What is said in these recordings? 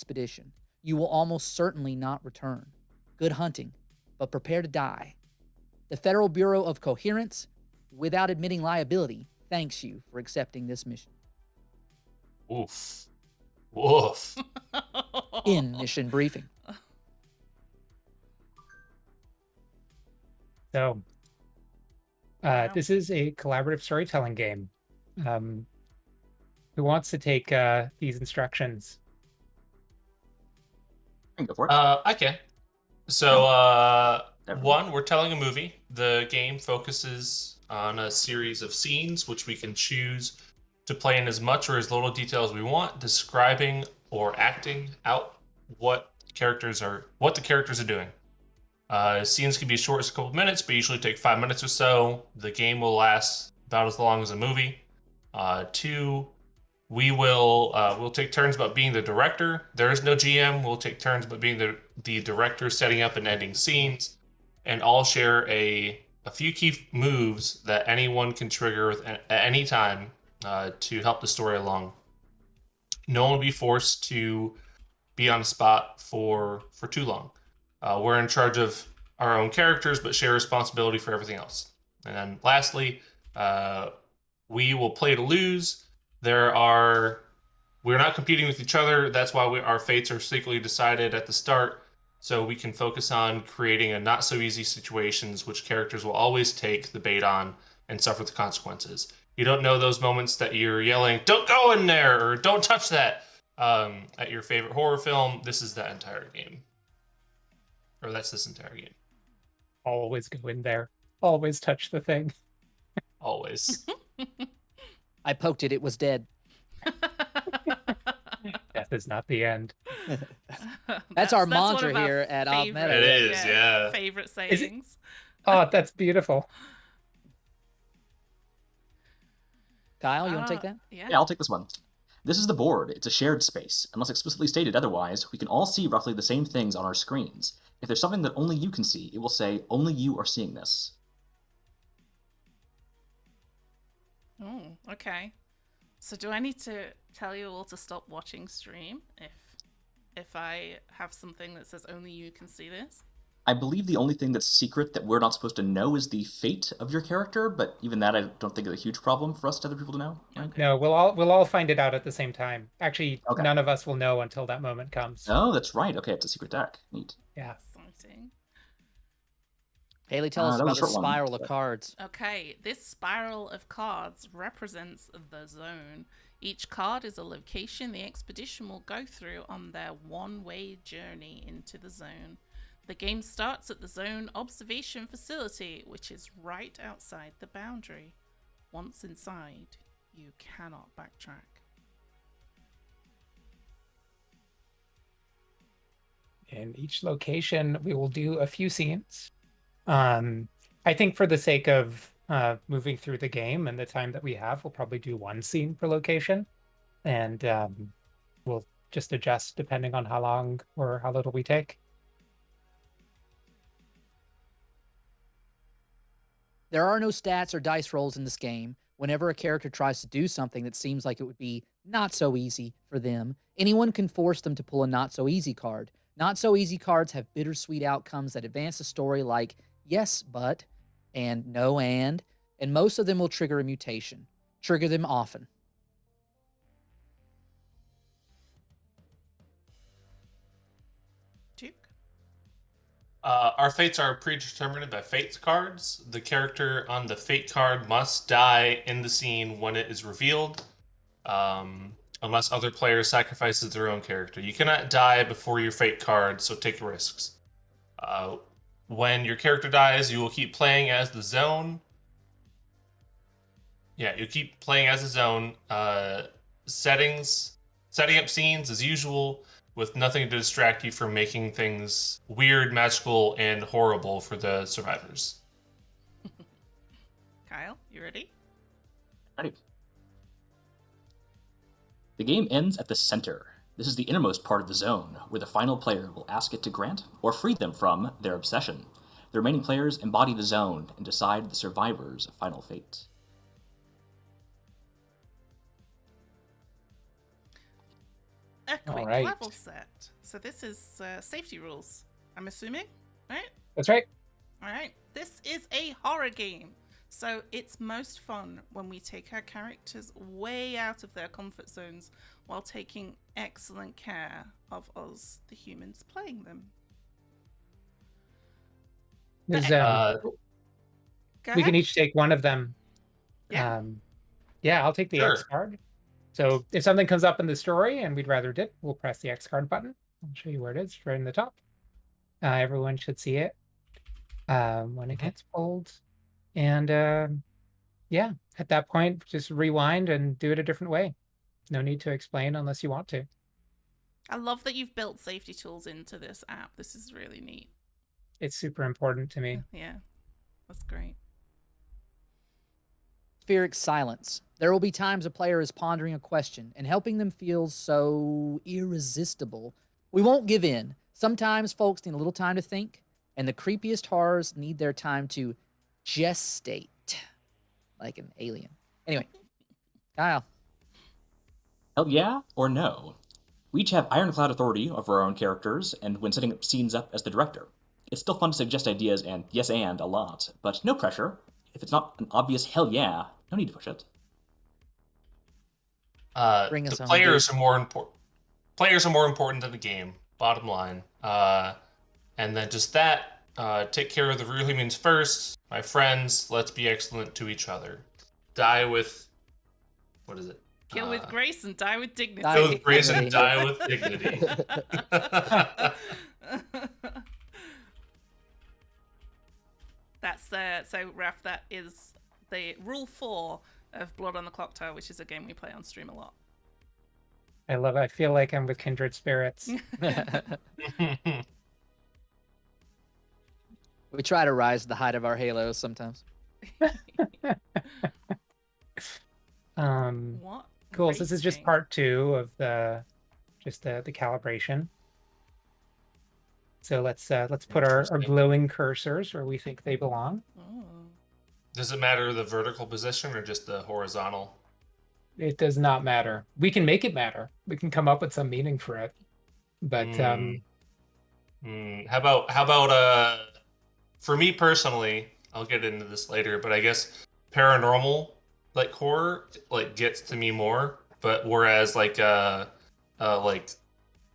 expedition. You will almost certainly not return. Good hunting, but prepare to die. The Federal Bureau of Coherence, without admitting liability, thanks you for accepting this mission. Oof. Woof. In mission briefing. So, Wow. this is a collaborative storytelling game. Who wants to take these instructions? I can go for it. I can. So, Everyone. one, we're telling a movie. The game focuses on a series of scenes, which we can choose to play in as much or as little detail as we want, describing or acting out what the characters are doing. Scenes can be as short as a couple of minutes, but usually take 5 minutes or so. The game will last about as long as a movie. Two, we'll take turns about being the director. There is no GM. We'll take turns about being the director, setting up and ending scenes, and all share a few key moves that anyone can trigger at any time to help the story along. No one will be forced to be on the spot for too long. We're in charge of our own characters, but share responsibility for everything else. And then lastly, we will play to lose. We're not competing with each other. That's why our fates are secretly decided at the start, so we can focus on creating a not so easy situations, which characters will always take the bait on and suffer the consequences. You don't know those moments that you're yelling, "Don't go in there," or "Don't touch that," at your favorite horror film. This is that entire game. Or that's this entire game. Always go in there. Always touch the thing. Always. I poked it, it was dead. Death is not the end. That's our one mantra of our here at Op favorite- Meta. It is, yeah. Favorite Is it- sayings. Oh, that's beautiful. Kyle, you want to take that? Yeah. Yeah, I'll take this one. This is the board. It's a shared space. Unless explicitly stated otherwise, we can all see roughly the same things on our screens. If there's something that only you can see, it will say, only you are seeing this. Oh, okay. So do I need to tell you all to stop watching stream if I have something that says only you can see this? I believe the only thing that's secret that we're not supposed to know is the fate of your character, but even that I don't think is a huge problem for us to other people to know. Right? No, we'll all find it out at the same time. Actually, Okay. none of us will know until that moment comes. Oh, that's right. Okay, it's a secret deck. Neat. Yeah. Exciting. Haley, tell us that about was a the short one, spiral of but- cards. Okay, this spiral of cards represents the zone. Each card is a location the expedition will go through on their one-way journey into the zone. The game starts at the zone observation facility, which is right outside the boundary. Once inside, you cannot backtrack. In each location, we will do a few scenes. I think for the sake of moving through the game and the time that we have, we'll probably do one scene per location. And we'll just adjust depending on how long or how little we take. There are no stats or dice rolls in this game. Whenever a character tries to do something that seems like it would be not so easy for them, anyone can force them to pull a not so easy card. Not so easy cards have bittersweet outcomes that advance the story, like yes, but, and no, and most of them will trigger a mutation. Trigger them often. Duke? Our fates are predetermined by fate cards. The character on the fate card must die in the scene when it is revealed, unless other players sacrifices their own character. You cannot die before your fate card, so take risks. When your character dies, you will keep playing as the zone. Yeah, you keep playing as a zone. Setting up scenes as usual, with nothing to distract you from making things weird, magical, and horrible for the survivors. Kyle, you ready? Ready. The game ends at the center. This is the innermost part of the zone, where the final player will ask it to grant or free them from their obsession. The remaining players embody the zone and decide the survivor's final fate. A quick right. level set. So this is safety rules, I'm assuming, right? That's right. All right. This is a horror game. So it's most fun when we take our characters way out of their comfort zones while taking excellent care of us, the humans playing them. There's, Go we ahead. can each take one of them. Yeah. Yeah, I'll take the X Sure. card. So if something comes up in the story and we'd rather dip, we'll press the X card button. I'll show you where it is, right in the top. Everyone should see it when it gets pulled. And yeah, at that point, just rewind and do it a different way. No need to explain unless you want to. I love that you've built safety tools into this app. This is really neat. It's super important to me. Yeah, that's great. Atmospheric silence. There will be times a player is pondering a question, and helping them feels so irresistible. We won't give in. Sometimes folks need a little time to think, and the creepiest horrors need their time to gestate, like an alien. Anyway, Kyle. Hell yeah or no? We each have ironclad authority over our own characters, and when setting up scenes up as the director. It's still fun to suggest ideas and yes and a lot, but no pressure. If it's not an obvious hell yeah, no need to push it. Bring us The home, players are more important. Players are more important than the game. Bottom line. And then just that. Take care of the real humans first. My friends, let's be excellent to each other. Die with. What is it? Kill with grace and die with dignity. Die Kill with with grace and dignity. die with dignity. That's so Raph, that is the rule 4 of Blood on the Clock Tower, which is a game we play on stream a lot. I love it. I feel like I'm with kindred spirits. We try to rise to the height of our halos sometimes. What? Cool. So this is just racing. part 2 of the calibration. So let's put our Interesting. glowing cursors where we think they belong. Oh. Does it matter the vertical position or just the horizontal? It does not matter. We can make it matter. We can come up with some meaning for it. But How about for me personally, I'll get into this later, but I guess paranormal like horror like gets to me more, but whereas like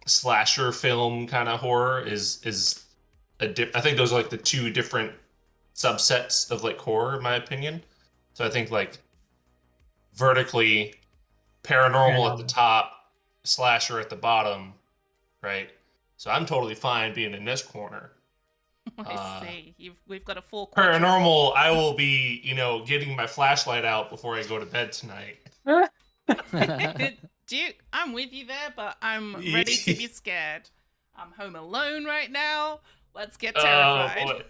slasher film kind of horror is I think those are like the two different subsets of like horror in my opinion. So I think like vertically paranormal at the top, slasher at the bottom, right? So I'm totally fine being in this corner. I see. We've got a 4 quadrant. Paranormal, I will be, getting my flashlight out before I go to bed tonight. Duke, I'm with you there, but I'm ready to be scared. I'm home alone right now. Let's get terrified.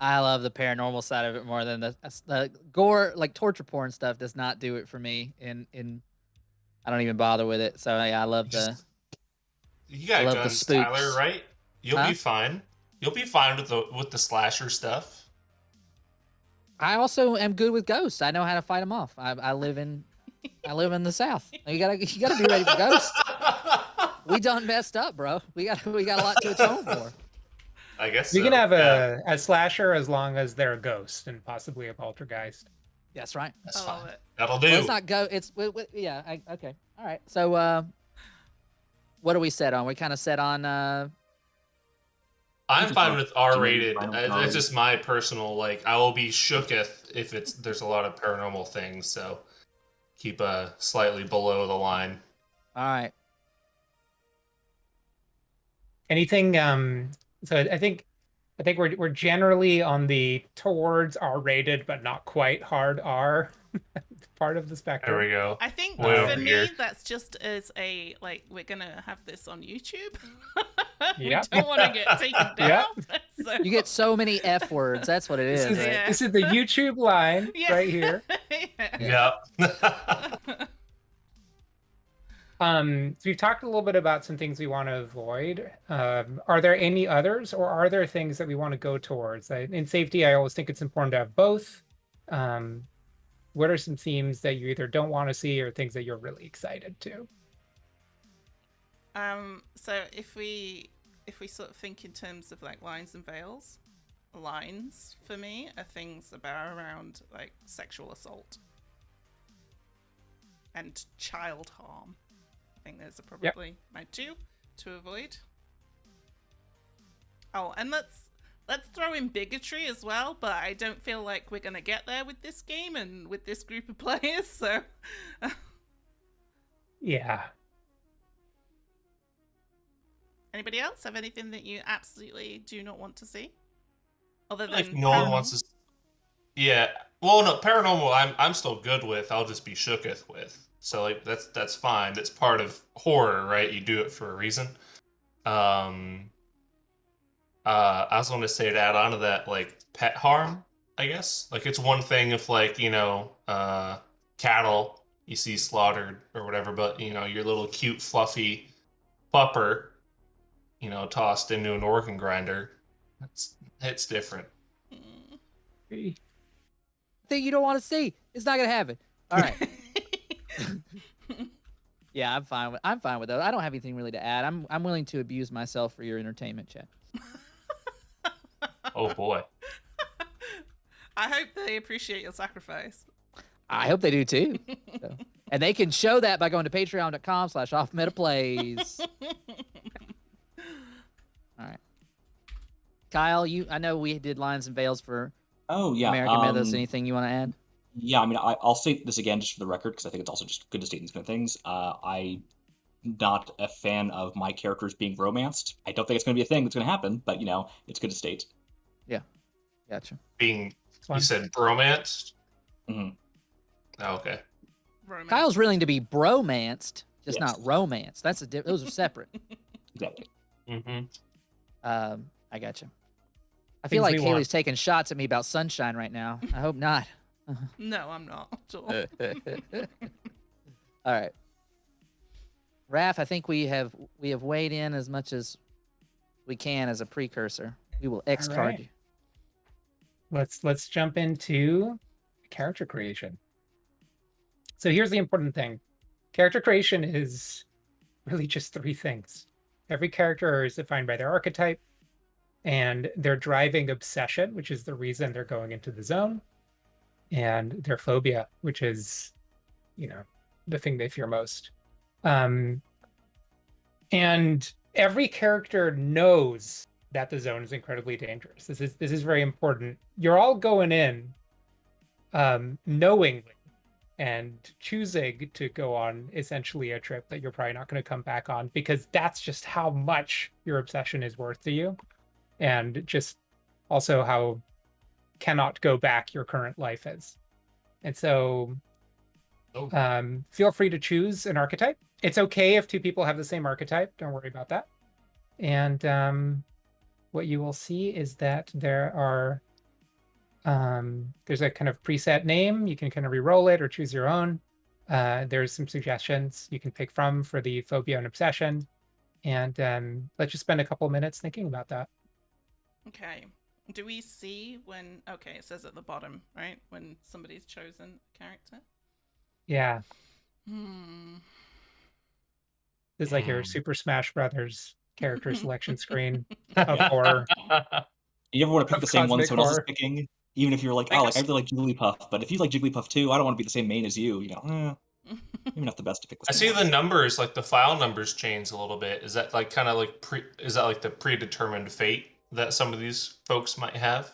I love the paranormal side of it more than the gore, like torture porn stuff does not do it for me. In I don't even bother with it. So yeah, I love You got love the guns, spooks. Tyler, right? You'll be fine. You'll be fine with the slasher stuff. I also am good with ghosts. I know how to fight them off. I live in the South. You gotta be ready for ghosts. We done messed up, bro. We got a lot to atone for. I guess you so. can have a slasher as long as they're a ghost and possibly a poltergeist. That's right. That's I love fine. it. That'll do. Well, it's not go. It's yeah. Okay. All right. So what are we set on? We kind of set on. I'm fine with R-rated. Final It's comment. just my personal like. I will be shooketh if there's a lot of paranormal things. So keep slightly below the line. All right. Anything? So I think we're generally on the towards R-rated but not quite hard R part of the spectrum. There we go. I think Way for over me, here. that's just as a like we're gonna have this on YouTube. Yep. We don't want to get taken down. Yep. So, You get so many F words. That's what it is. This is, right? Yeah. this is the YouTube line Yeah. right here. Yeah. Yep. So we've talked a little bit about some things we want to avoid. Are there any others, or are there things that we want to go towards? In safety, I always think it's important to have both. what are some themes that you either don't want to see or things that you're really excited to? So if we sort of think in terms of like lines and veils, lines for me are things about around like sexual assault and child harm. I think those are probably my two to avoid. Oh, and let's throw in bigotry as well, but I don't feel like we're gonna get there with this game and with this group of players, so Yeah. Anybody else have anything that you absolutely do not want to see? Other than Like no one wants to. Yeah. Well, no, paranormal. I'm still good with. I'll just be shooketh with. So like that's fine. That's part of horror, right? You do it for a reason. I also want to say to add on to that, like pet harm. I guess like it's one thing if like cattle you see slaughtered or whatever, but your little cute fluffy pupper, tossed into an organ grinder. It's different. Thing you don't want to see. It's not gonna happen. All right. Yeah, I'm fine with that. I don't have anything really to add. I'm willing to abuse myself for your entertainment, chat. Oh boy. I hope they appreciate your sacrifice. I hope they do too. So. And they can show that by going to patreon.com/offmetaplays. All right. Kyle, I know we did lines and veils for American Mythos. Anything you want to add? Yeah, I mean, I'll say this again just for the record, because I think it's also just good to state these kind of things. I'm not a fan of my characters being romanced. I don't think it's going to be a thing that's going to happen, but, it's good to state. Yeah. Gotcha. You said bromanced? Mm-hmm. Oh, okay. Romance. Kyle's willing to be bromanced, just not romance. Those are separate. Exactly. Mm-hmm. I gotcha. I feel Things like we Kaylee's taking shots at me about sunshine right now. I hope not. No, I'm not at all. All right. Raph, I think we have weighed in as much as we can as a precursor. We will X-card right. you. Let's jump into character creation. So here's the important thing. Character creation is really just three things. Every character is defined by their archetype and their driving obsession, which is the reason they're going into the zone, and their phobia, which is, the thing they fear most. And every character knows that the zone is incredibly dangerous. This is very important. You're all going in knowingly and choosing to go on essentially a trip that you're probably not going to come back on, because that's just how much your obsession is worth to you, and just also how cannot go back your current life is. And so feel free to choose an archetype. It's okay if two people have the same archetype. Don't worry about that. And what you will see is that there are there's a kind of preset name. You can kind of re-roll it or choose your own. There's some suggestions you can pick from for the phobia and obsession. And let's just spend a couple of minutes thinking about that. Okay. Do we see when... Okay, it says at the bottom, right? When somebody's chosen a character? Yeah. It's like your Super Smash Brothers character selection screen of horror. You ever want to pick the same one cosmic someone else is horror. picking? Even if you're like, I really like Jigglypuff, but if you like Jigglypuff too, I don't want to be the same main as you, maybe not the best to pick the I same see one. the numbers, like the file numbers change a little bit. Is that like kind of like is that like the predetermined fate that some of these folks might have?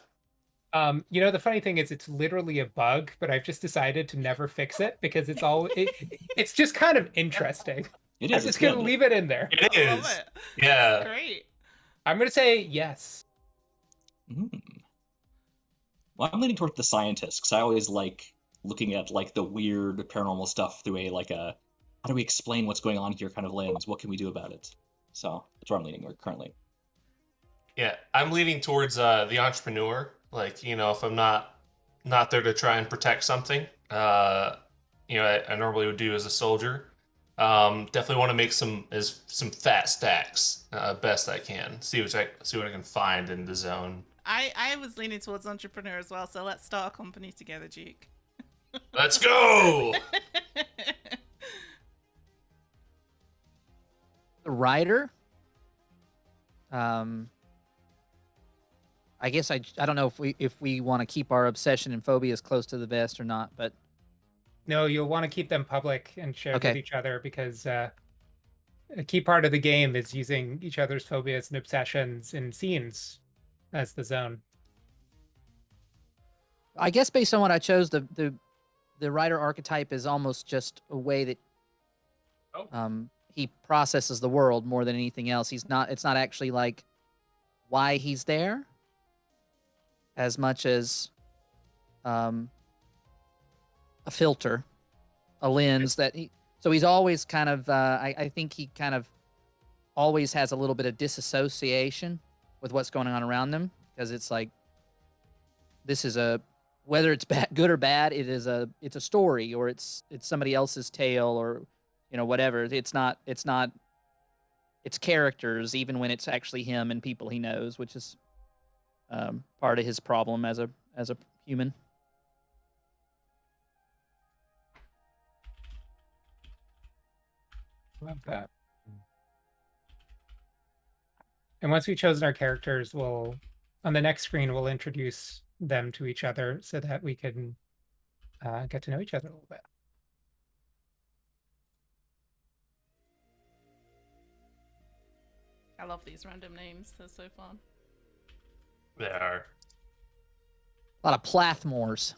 The funny thing is it's literally a bug, but I've just decided to never fix it because it's just kind of interesting. It is. I'm just going to leave it in there. It I is. love it. Yeah. That's great. I'm going to say yes. Well, I'm leaning towards the scientist, because I always like looking at like the weird paranormal stuff through how do we explain what's going on here kind of lens. What can we do about it? So that's where I'm leaning currently. Yeah, I'm leaning towards the entrepreneur. Like, if I'm not there to try and protect something, I normally would do as a soldier. Definitely want to make some fat stacks, best I can. See what I can find in the zone. I was leaning towards entrepreneur as well, so let's start a company together, Duke. Let's go. The writer. I guess I don't know if we want to keep our obsession and phobias close to the vest or not, but No, you'll want to keep them public and shared with Okay. each other because a key part of the game is using each other's phobias and obsessions in scenes as the zone. I guess based on what I chose, the writer archetype is almost just a way that he processes the world more than anything else. It's not actually like why he's there as much as a filter, a lens that so he's always kind of I think he kind of always has a little bit of disassociation with what's going on around him, because it's like this is a, whether it's good or bad, it's a story, or it's somebody else's tale, or whatever. It's characters, even when it's actually him and people he knows, which is part of his problem as a human. Love that. And once we've chosen our characters, on the next screen, we'll introduce them to each other so that we can get to know each other a little bit. I love these random names. They're so fun. They are. A lot of Plathmores.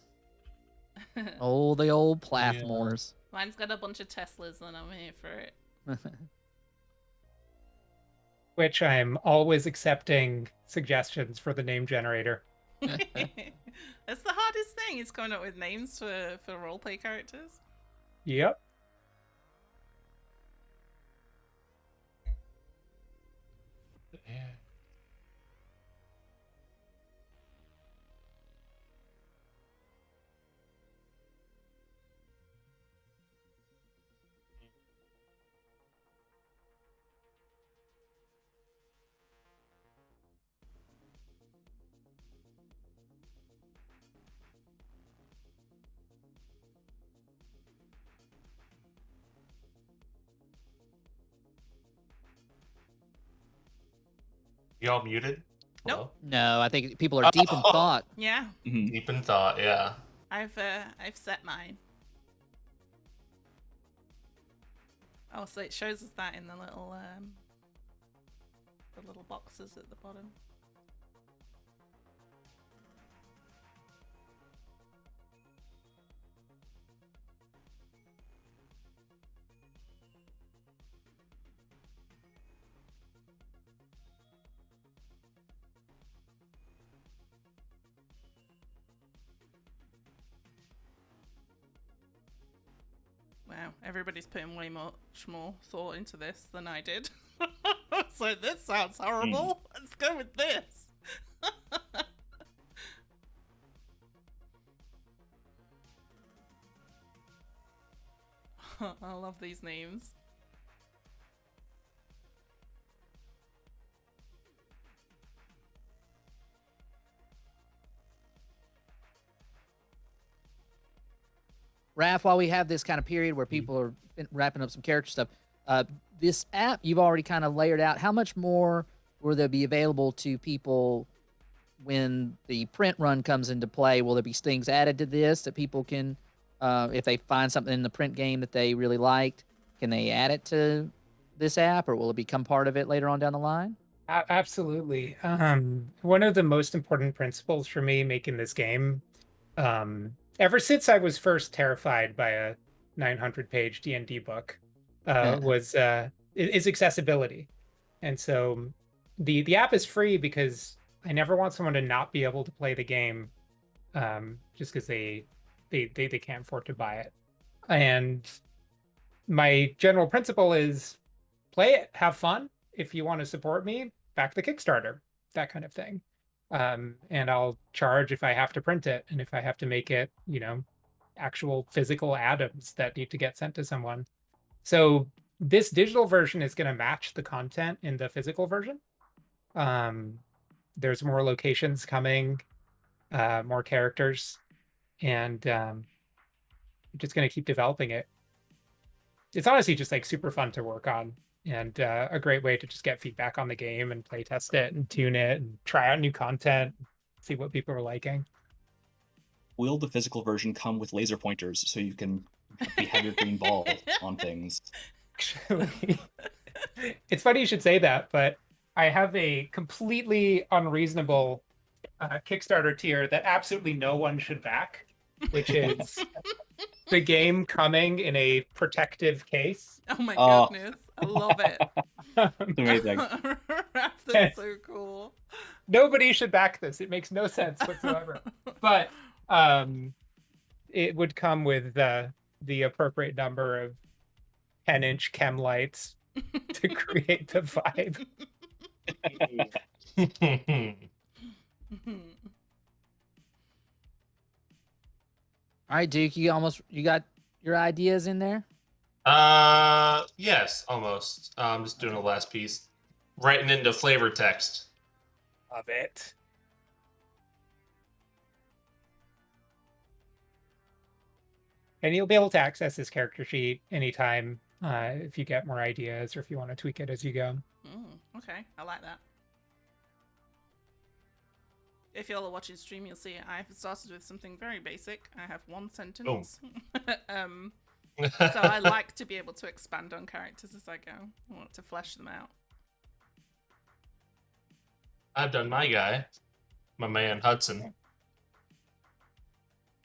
Oh, the old Plathmores. Mine's got a bunch of Teslas, and I'm here for it. Which I'm always accepting suggestions for the name generator. That's the hardest thing, is coming up with names for roleplay characters. Yep. Yeah. Y'all muted? Nope. Hello? No, I think people are deep in thought. Yeah, Deep in thought, yeah. I've set mine. Oh, so it shows us that in the little boxes at the bottom. Wow, everybody's putting way much more thought into this than I did. So this sounds horrible. Let's go with this. I love these names. Raph, while we have this kind of period where people are wrapping up some character stuff, this app you've already kind of layered out. How much more will there be available to people when the print run comes into play? Will there be things added to this that people can, if they find something in the print game that they really liked, can they add it to this app, or will it become part of it later on down the line? Absolutely. One of the most important principles for me making this game, ever since I was first terrified by a 900-page D&D book, is accessibility. And so the app is free because I never want someone to not be able to play the game just because they can't afford to buy it. And my general principle is play it, have fun. If you want to support me, back the Kickstarter, that kind of thing. And I'll charge if I have to print it, and if I have to make it, actual physical atoms that need to get sent to someone. So this digital version is going to match the content in the physical version. There's more locations coming, more characters, and just going to keep developing it. It's honestly just like super fun to work on, and a great way to just get feedback on the game and play test it and tune it and try out new content, see what people are liking. Will the physical version come with laser pointers so you can have your green ball on things? Actually, it's funny you should say that, but I have a completely unreasonable Kickstarter tier that absolutely no one should back, which is the game coming in a protective case. Oh my Oh. goodness. I love it. It's amazing. That's so cool. Nobody should back this. It makes no sense whatsoever. But it would come with the appropriate number of 10-inch chem lights to create the vibe. All right, Duke, you got your ideas in there? Yes, almost. I'm just doing the last piece. Writing into flavor text. Love it. And you'll be able to access this character sheet anytime if you get more ideas or if you want to tweak it as you go. Okay, I like that. If y'all are watching stream, you'll see I've started with something very basic. I have one sentence. So I like to be able to expand on characters as I go. I want to flesh them out. I've done my guy, my man Hudson.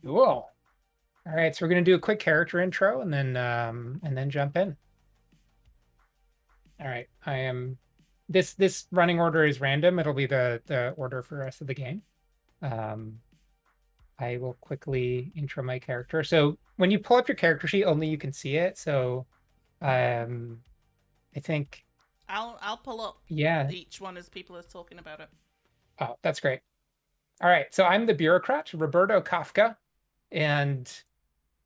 Cool. All right, so we're gonna do a quick character intro and then jump in. All right, I am. This running order is random. It'll be the order for the rest of the game. I will quickly intro my character. So when you pull up your character sheet, only you can see it. So I think I'll pull up each one as people are talking about it. Oh, that's great. All right, so I'm the bureaucrat, Roberto Kafka, and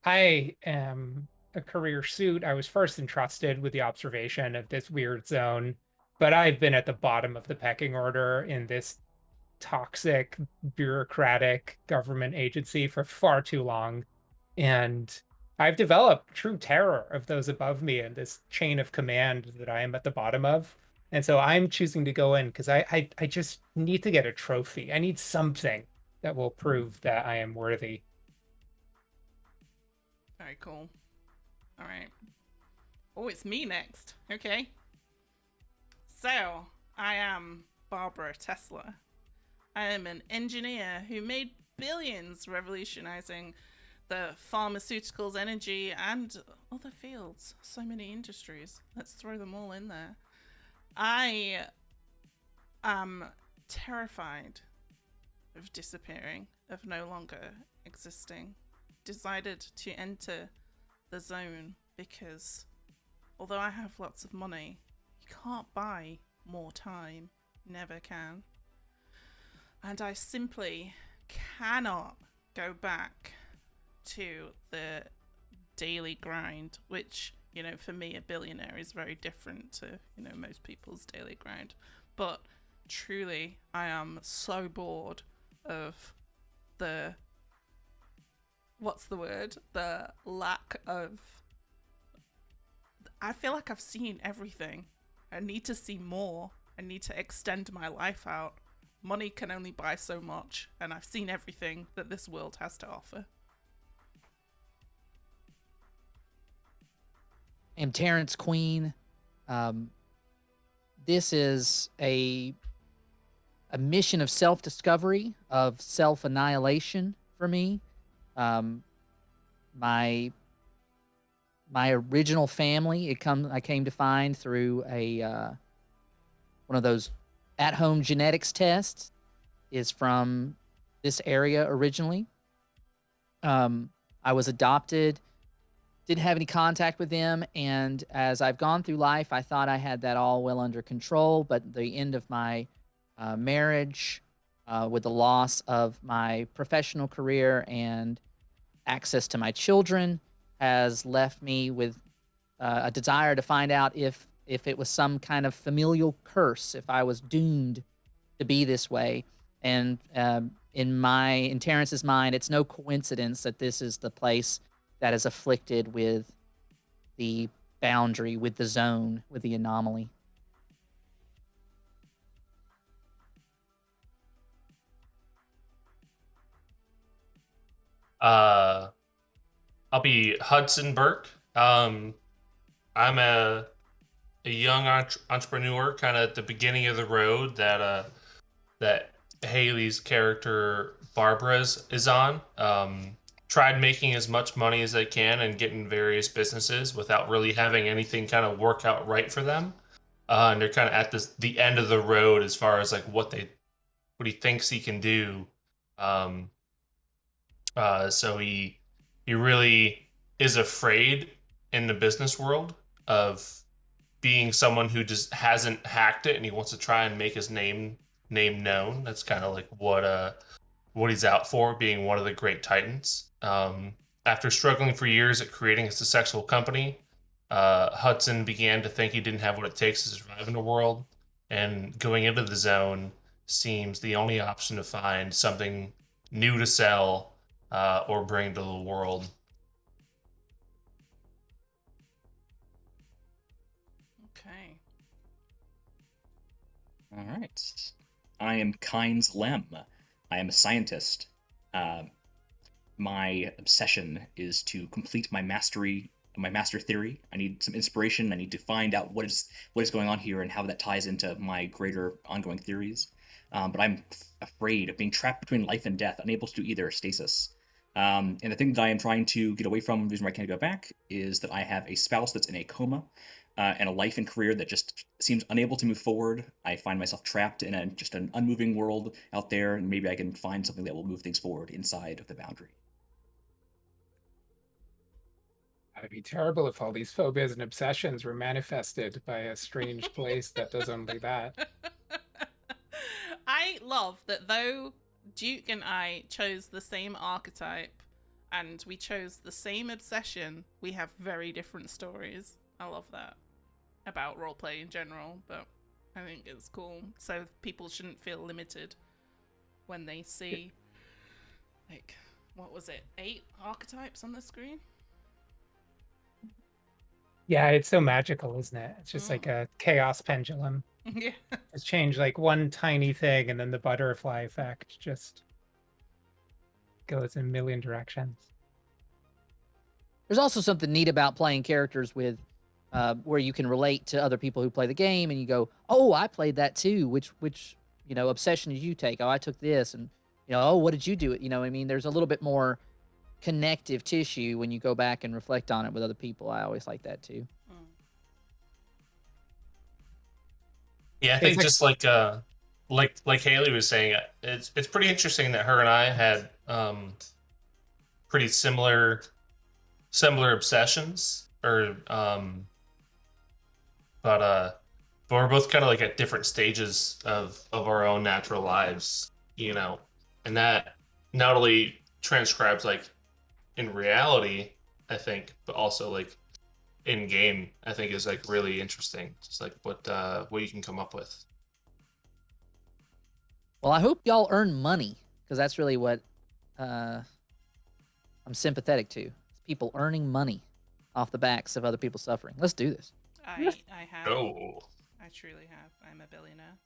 I am a career suit. I was first entrusted with the observation of this weird zone, but I've been at the bottom of the pecking order in this toxic, bureaucratic government agency for far too long. And I've developed true terror of those above me in this chain of command that I am at the bottom of. And so I'm choosing to go in because I just need to get a trophy. I need something that will prove that I am worthy. Very cool. All right. Oh, it's me next. Okay. So, I am Barbara Tesla. I am an engineer who made billions revolutionizing the pharmaceuticals, energy, and other fields. So many industries. Let's throw them all in there. I am terrified of disappearing, of no longer existing. Decided to enter the zone because although I have lots of money, you can't buy more time. Never can. And I simply cannot go back to the daily grind, which, you know, for me, a billionaire is very different to, you know, most people's daily grind. But truly, I am so bored of the, what's the word? The lack of, I feel like I've seen everything. I need to see more. I need to extend my life out. Money can only buy so much, and I've seen everything that this world has to offer. I am Terrence Queen. This is a mission of self-discovery, of self-annihilation for me. My original family, I came to find through a one of those at-home genetics tests, is from this area originally. I was adopted, didn't have any contact with them, and as I've gone through life, I thought I had that all well under control, but the end of my marriage, with the loss of my professional career and access to my children, has left me with a desire to find out if it was some kind of familial curse, if I was doomed to be this way. And in Terrence's mind, it's no coincidence that this is the place that is afflicted with the boundary, with the zone, with the anomaly. I'll be Hudson Burke. I'm a young entrepreneur, kind of at the beginning of the road that Haley's character Barbara is on. Tried making as much money as they can and getting various businesses without really having anything kind of work out right for them. And they're kind of at the end of the road as far as like what he thinks he can do. Um, so he really is afraid in the business world of being someone who just hasn't hacked it, and he wants to try and make his name known. That's kind of like what he's out for, being one of the great titans. After struggling for years at creating a successful company, Hudson began to think he didn't have what it takes to survive in the world, and going into the zone seems the only option to find something new to sell or bring to the world. Okay. All right. I am Kynes Lem. I am a scientist. My obsession is to complete my master theory. I need some inspiration. I need to find out what is going on here and how that ties into my greater ongoing theories. But I'm afraid of being trapped between life and death, unable to do either stasis. And the thing that I am trying to get away from, the reason why I can't go back, is that I have a spouse that's in a coma, and a life and career that just seems unable to move forward. I find myself trapped in just an unmoving world out there, and maybe I can find something that will move things forward inside of the boundary. That'd be terrible if all these phobias and obsessions were manifested by a strange place that does only that. I love that though Duke and I chose the same archetype and we chose the same obsession, we have very different stories. I love that about roleplay in general, but I think it's cool. So people shouldn't feel limited when they see, like, what was it, 8 archetypes on the screen? Yeah, it's so magical, isn't it? It's just like a chaos pendulum. Yeah. It's changed like one tiny thing, and then the butterfly effect just goes in a million directions. There's also something neat about playing characters with where you can relate to other people who play the game, and you go, "Oh, I played that too. Which obsession did you take? Oh, I took this." And "Oh, what did you do?" I mean, there's a little bit more connective tissue when you go back and reflect on it with other people. I always like that too. Yeah, I think just like Haley was saying, it's pretty interesting that her and I had pretty similar obsessions, or but we're both kind of like at different stages of our own natural lives, and that not only transcribes like in reality, I think, but also like in game, I think is like really interesting. Just like what you can come up with. Well, I hope y'all earn money, because that's really what I'm sympathetic to. It's people earning money off the backs of other people suffering. Let's do this. I have. Oh. I truly have. I'm a billionaire.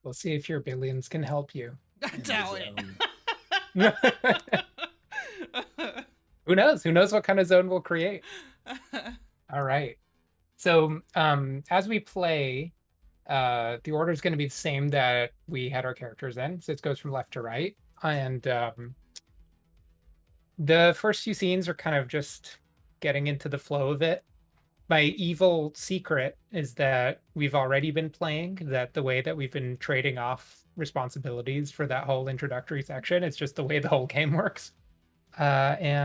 We'll see if your billions can help you. I doubt it. Who knows? Who knows what kind of zone we'll create? All right. So as we play, the order is going to be the same that we had our characters in. So it goes from left to right. And the first few scenes are kind of just getting into the flow of it. My evil secret is that we've already been playing, that the way that we've been trading off responsibilities for that whole introductory section, it's just the way the whole game works. I'll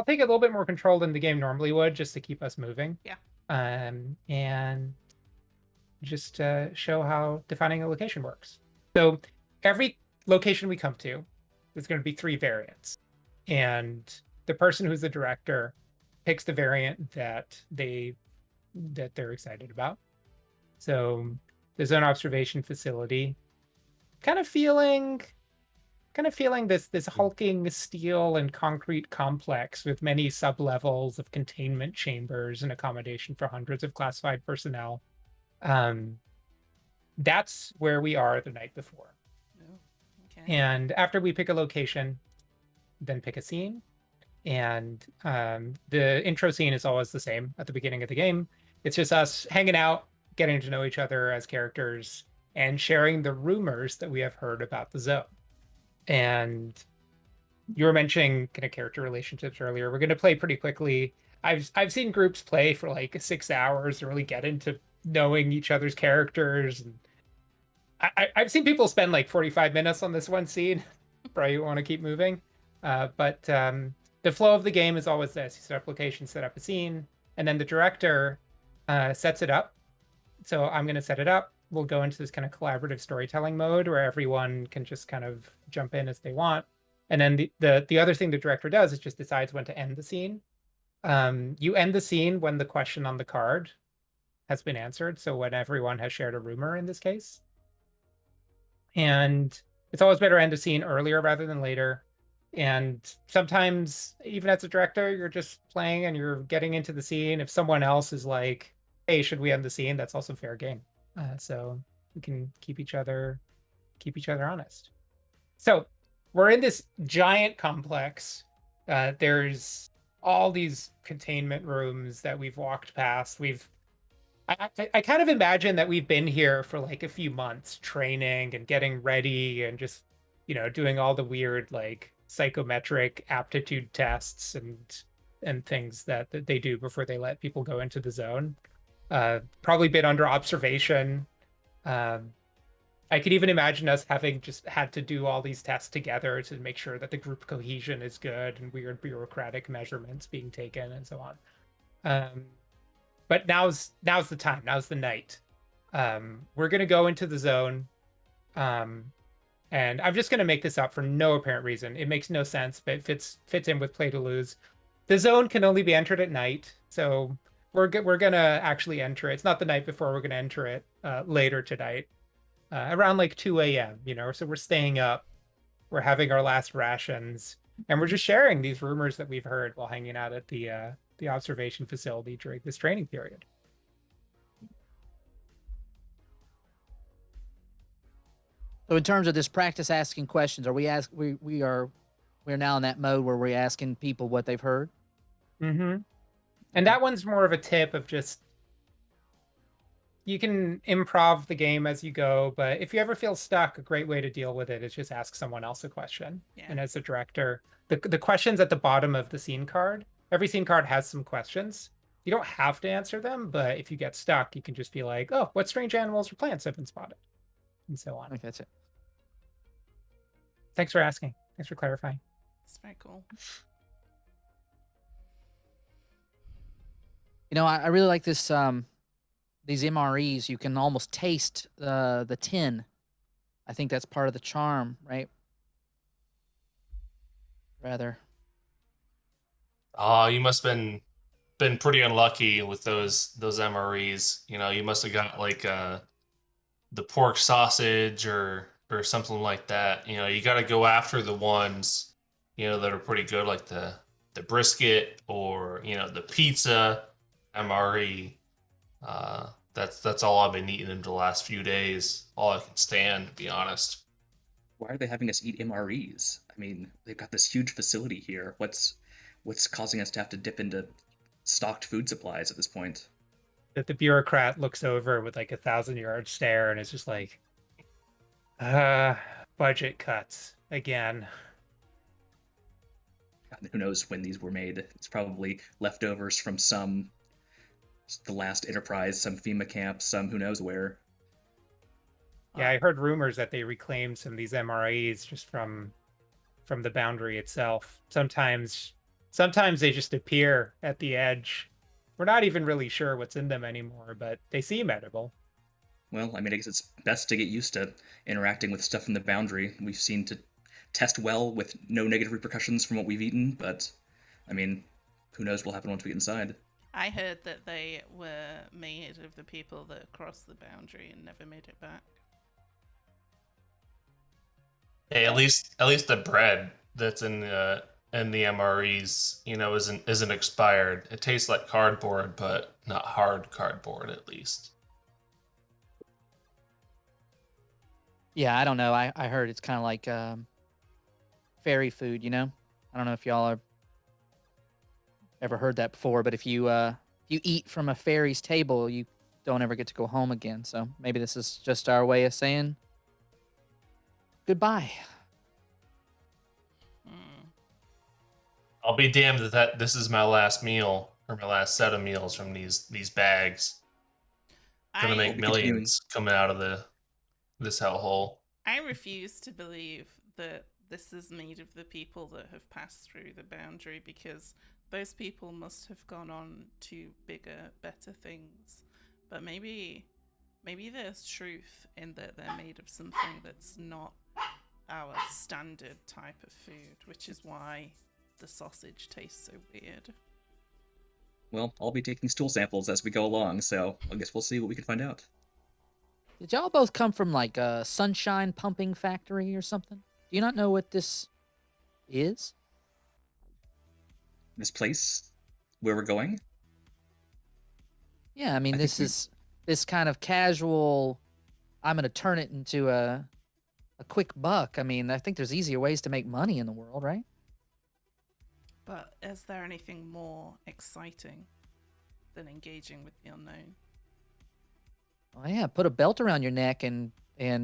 take a little bit more control than the game normally would, just to keep us moving. Yeah. And just show how defining a location works. So every location we come to, there's going to be 3 variants, and the person who's the director picks the variant that they're excited about. So the zone observation facility kind of feeling this hulking steel and concrete complex with many sub-levels of containment chambers and accommodation for hundreds of classified personnel. That's where we are the night before. Oh, okay. And after we pick a location, then pick a scene. And the intro scene is always the same at the beginning of the game. It's just us hanging out, getting to know each other as characters, and sharing the rumors that we have heard about the zone. And you were mentioning kind of character relationships earlier. We're going to play pretty quickly. I've seen groups play for like 6 hours to really get into knowing each other's characters. And I've seen people spend like 45 minutes on this one scene. Probably want to keep moving. But the flow of the game is always this. You set up location, set up a scene, and then the director sets it up. So I'm going to set it up. We'll go into this kind of collaborative storytelling mode where everyone can just kind of jump in as they want. And then the other thing the director does is just decides when to end the scene. You end the scene when the question on the card has been answered. So when everyone has shared a rumor in this case. And it's always better to end a scene earlier rather than later. And sometimes, even as a director, you're just playing and you're getting into the scene. If someone else is like, hey, should we end the scene? That's also fair game. So we can keep each other honest. So we're in this giant complex. There's all these containment rooms that we've walked past. I kind of imagine that we've been here for like a few months training and getting ready and just, doing all the weird like psychometric aptitude tests and things that they do before they let people go into the zone. Probably been under observation. I could even imagine us having just had to do all these tests together to make sure that the group cohesion is good and weird bureaucratic measurements being taken and so on. But now's the time. Now's the night. We're gonna go into the zone. And I'm just gonna make this up for no apparent reason. It makes no sense, but it fits in with Play to Lose. The zone can only be entered at night, so we're gonna actually enter it. It's not the night before. We're gonna enter it later tonight, around like 2 a.m. So we're staying up. We're having our last rations, and we're just sharing these rumors that we've heard while hanging out at the observation facility during this training period. So in terms of this practice asking questions, we're now in that mode where we're asking people what they've heard? Mm-hmm. And that one's more of a tip of just, you can improv the game as you go, but if you ever feel stuck, a great way to deal with it is just ask someone else a question. Yeah. And as a director, the questions at the bottom of the scene card, every scene card has some questions. You don't have to answer them, but if you get stuck, you can just be like, oh, what strange animals or plants have been spotted? And so on. Okay, that's it. Thanks for asking. Thanks for clarifying. It's very cool. I really like this. These MREs, you can almost taste the tin. I think that's part of the charm, right? Rather. Oh, you must have been pretty unlucky with those MREs. You must have got like the pork sausage or something like that. You got to go after the ones that are pretty good, like the brisket or the pizza MRE. That's all I've been eating in the last few days. All I can stand, to be honest. Why are they having us eat MREs? I mean, they've got this huge facility here. What's causing us to have to dip into stocked food supplies at this point? That the bureaucrat looks over with like 1,000-yard stare and is just like, budget cuts again. God, who knows when these were made? It's probably leftovers from the last Enterprise, some FEMA camp, some who knows where. Yeah, I heard rumors that they reclaimed some of these MREs just from the boundary itself. Sometimes they just appear at the edge. We're not even really sure what's in them anymore, but they seem edible. Well, I mean, I guess it's best to get used to interacting with stuff in the boundary. We've seen to test well with no negative repercussions from what we've eaten, but, I mean, who knows what'll happen once we get inside. I heard that they were made of the people that crossed the boundary and never made it back. Hey, at least the bread that's in the MREs, isn't expired. It tastes like cardboard, but not hard cardboard at least. Yeah, I don't know. I heard it's kind of like fairy food. I don't know if y'all have ever heard that before, but if you eat from a fairy's table, you don't ever get to go home again. So maybe this is just our way of saying goodbye. Hmm. I'll be damned if that this is my last meal or my last set of meals from these bags. Gonna I make be continuing. millions coming out of this hellhole. I refuse to believe that this is made of the people that have passed through the boundary, because those people must have gone on to bigger, better things. But maybe there's truth in that they're made of something that's not our standard type of food, which is why the sausage tastes so weird. Well, I'll be taking stool samples as we go along, so I guess we'll see what we can find out. Did y'all both come from like a sunshine pumping factory or something? Do you not know what this is? This place, where we're going? Yeah, I mean, I this think is this kind of casual. I'm gonna turn it into a quick buck. I mean, I think there's easier ways to make money in the world, right? But is there anything more exciting than engaging with the unknown? Oh yeah, put a belt around your neck and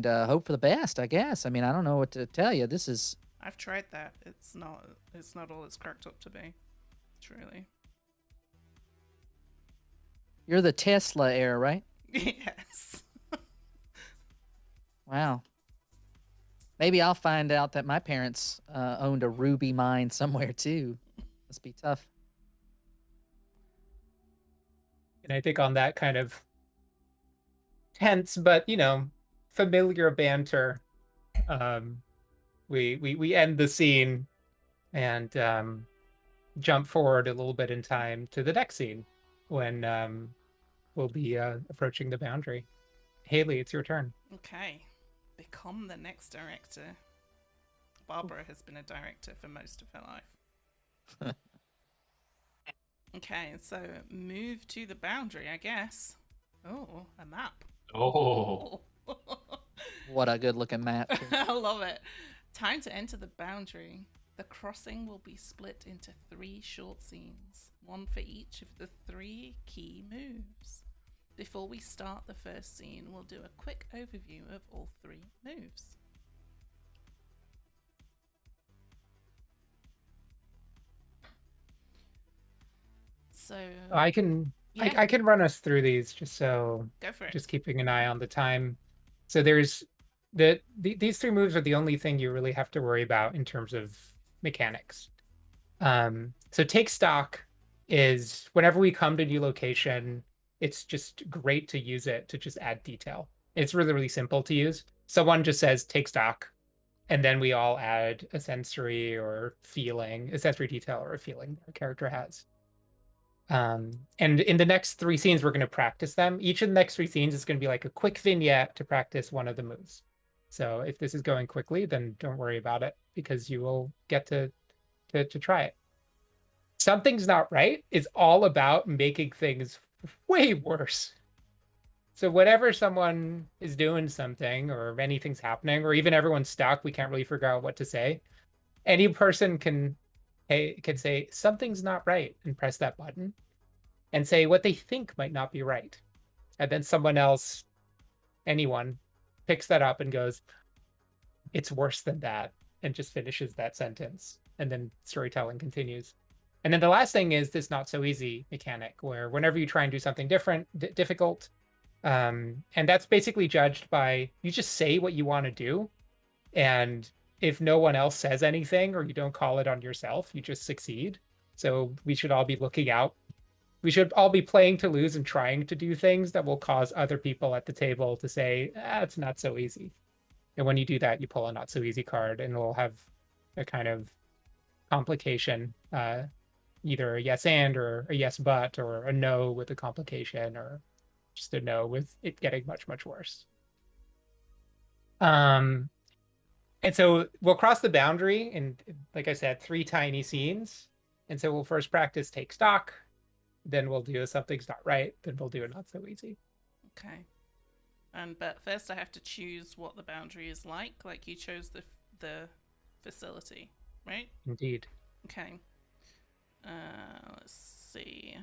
hope for the best. I guess. I mean, I don't know what to tell you. This is I've tried that. It's not all it's cracked up to be. Truly. you're the Tesla heir, right? Yes. Wow. Maybe I'll find out that my parents owned a ruby mine somewhere too. Must be tough. And I think on that kind of tense but familiar banter, um, we end the scene and jump forward a little bit in time to the next scene when we'll be approaching the boundary. Haley, it's your turn. Okay. Become the next director. Barbara has been a director for most of her life. Okay, so move to the boundary, I guess. Oh, a map. Oh, What a good looking map. too. I love it. Time to enter the boundary. The crossing will be split into 3 short scenes, one for each of the 3 key moves. Before we start the first scene, we'll do a quick overview of all 3 moves. So I can yeah, I can run us through these just go for it. just keeping an eye on the time. So there's these 3 moves are the only thing you really have to worry about in terms of mechanics. So take stock is whenever we come to a new location, it's just great to use it to just add detail. It's really, really simple to use. Someone just says take stock, and then we all add a sensory detail or a feeling our character has. And in the next 3 scenes, we're going to practice them. Each of the next 3 scenes is going to be like a quick vignette to practice one of the moves. So if this is going quickly, then don't worry about it because you will get to try it. Something's Not Right is all about making things way worse. So whenever someone is doing something or anything's happening, or even everyone's stuck, we can't really figure out what to say. Any person can say something's not right and press that button and say what they think might not be right. And then someone else, anyone, picks that up and goes, it's worse than that, and just finishes that sentence. And then storytelling continues. And then the last thing is this not so easy mechanic, where whenever you try and do something difficult, and that's basically judged by you just say what you want to do, and if no one else says anything or you don't call it on yourself, you just succeed. So we should all be looking out. We should all be playing to lose and trying to do things that will cause other people at the table to say, it's not so easy. And when you do that, you pull a not so easy card and it'll have a kind of complication, either a yes and or a yes but, or a no with a complication, or just a no with it getting much, much worse. And And so we'll cross the boundary in, like I said, 3 tiny scenes. And so we'll first practice take stock, then we'll do a something's not right, then we'll do a not so easy. Okay. But first I have to choose what the boundary is like you chose the facility, right? Indeed. Okay. Let's see.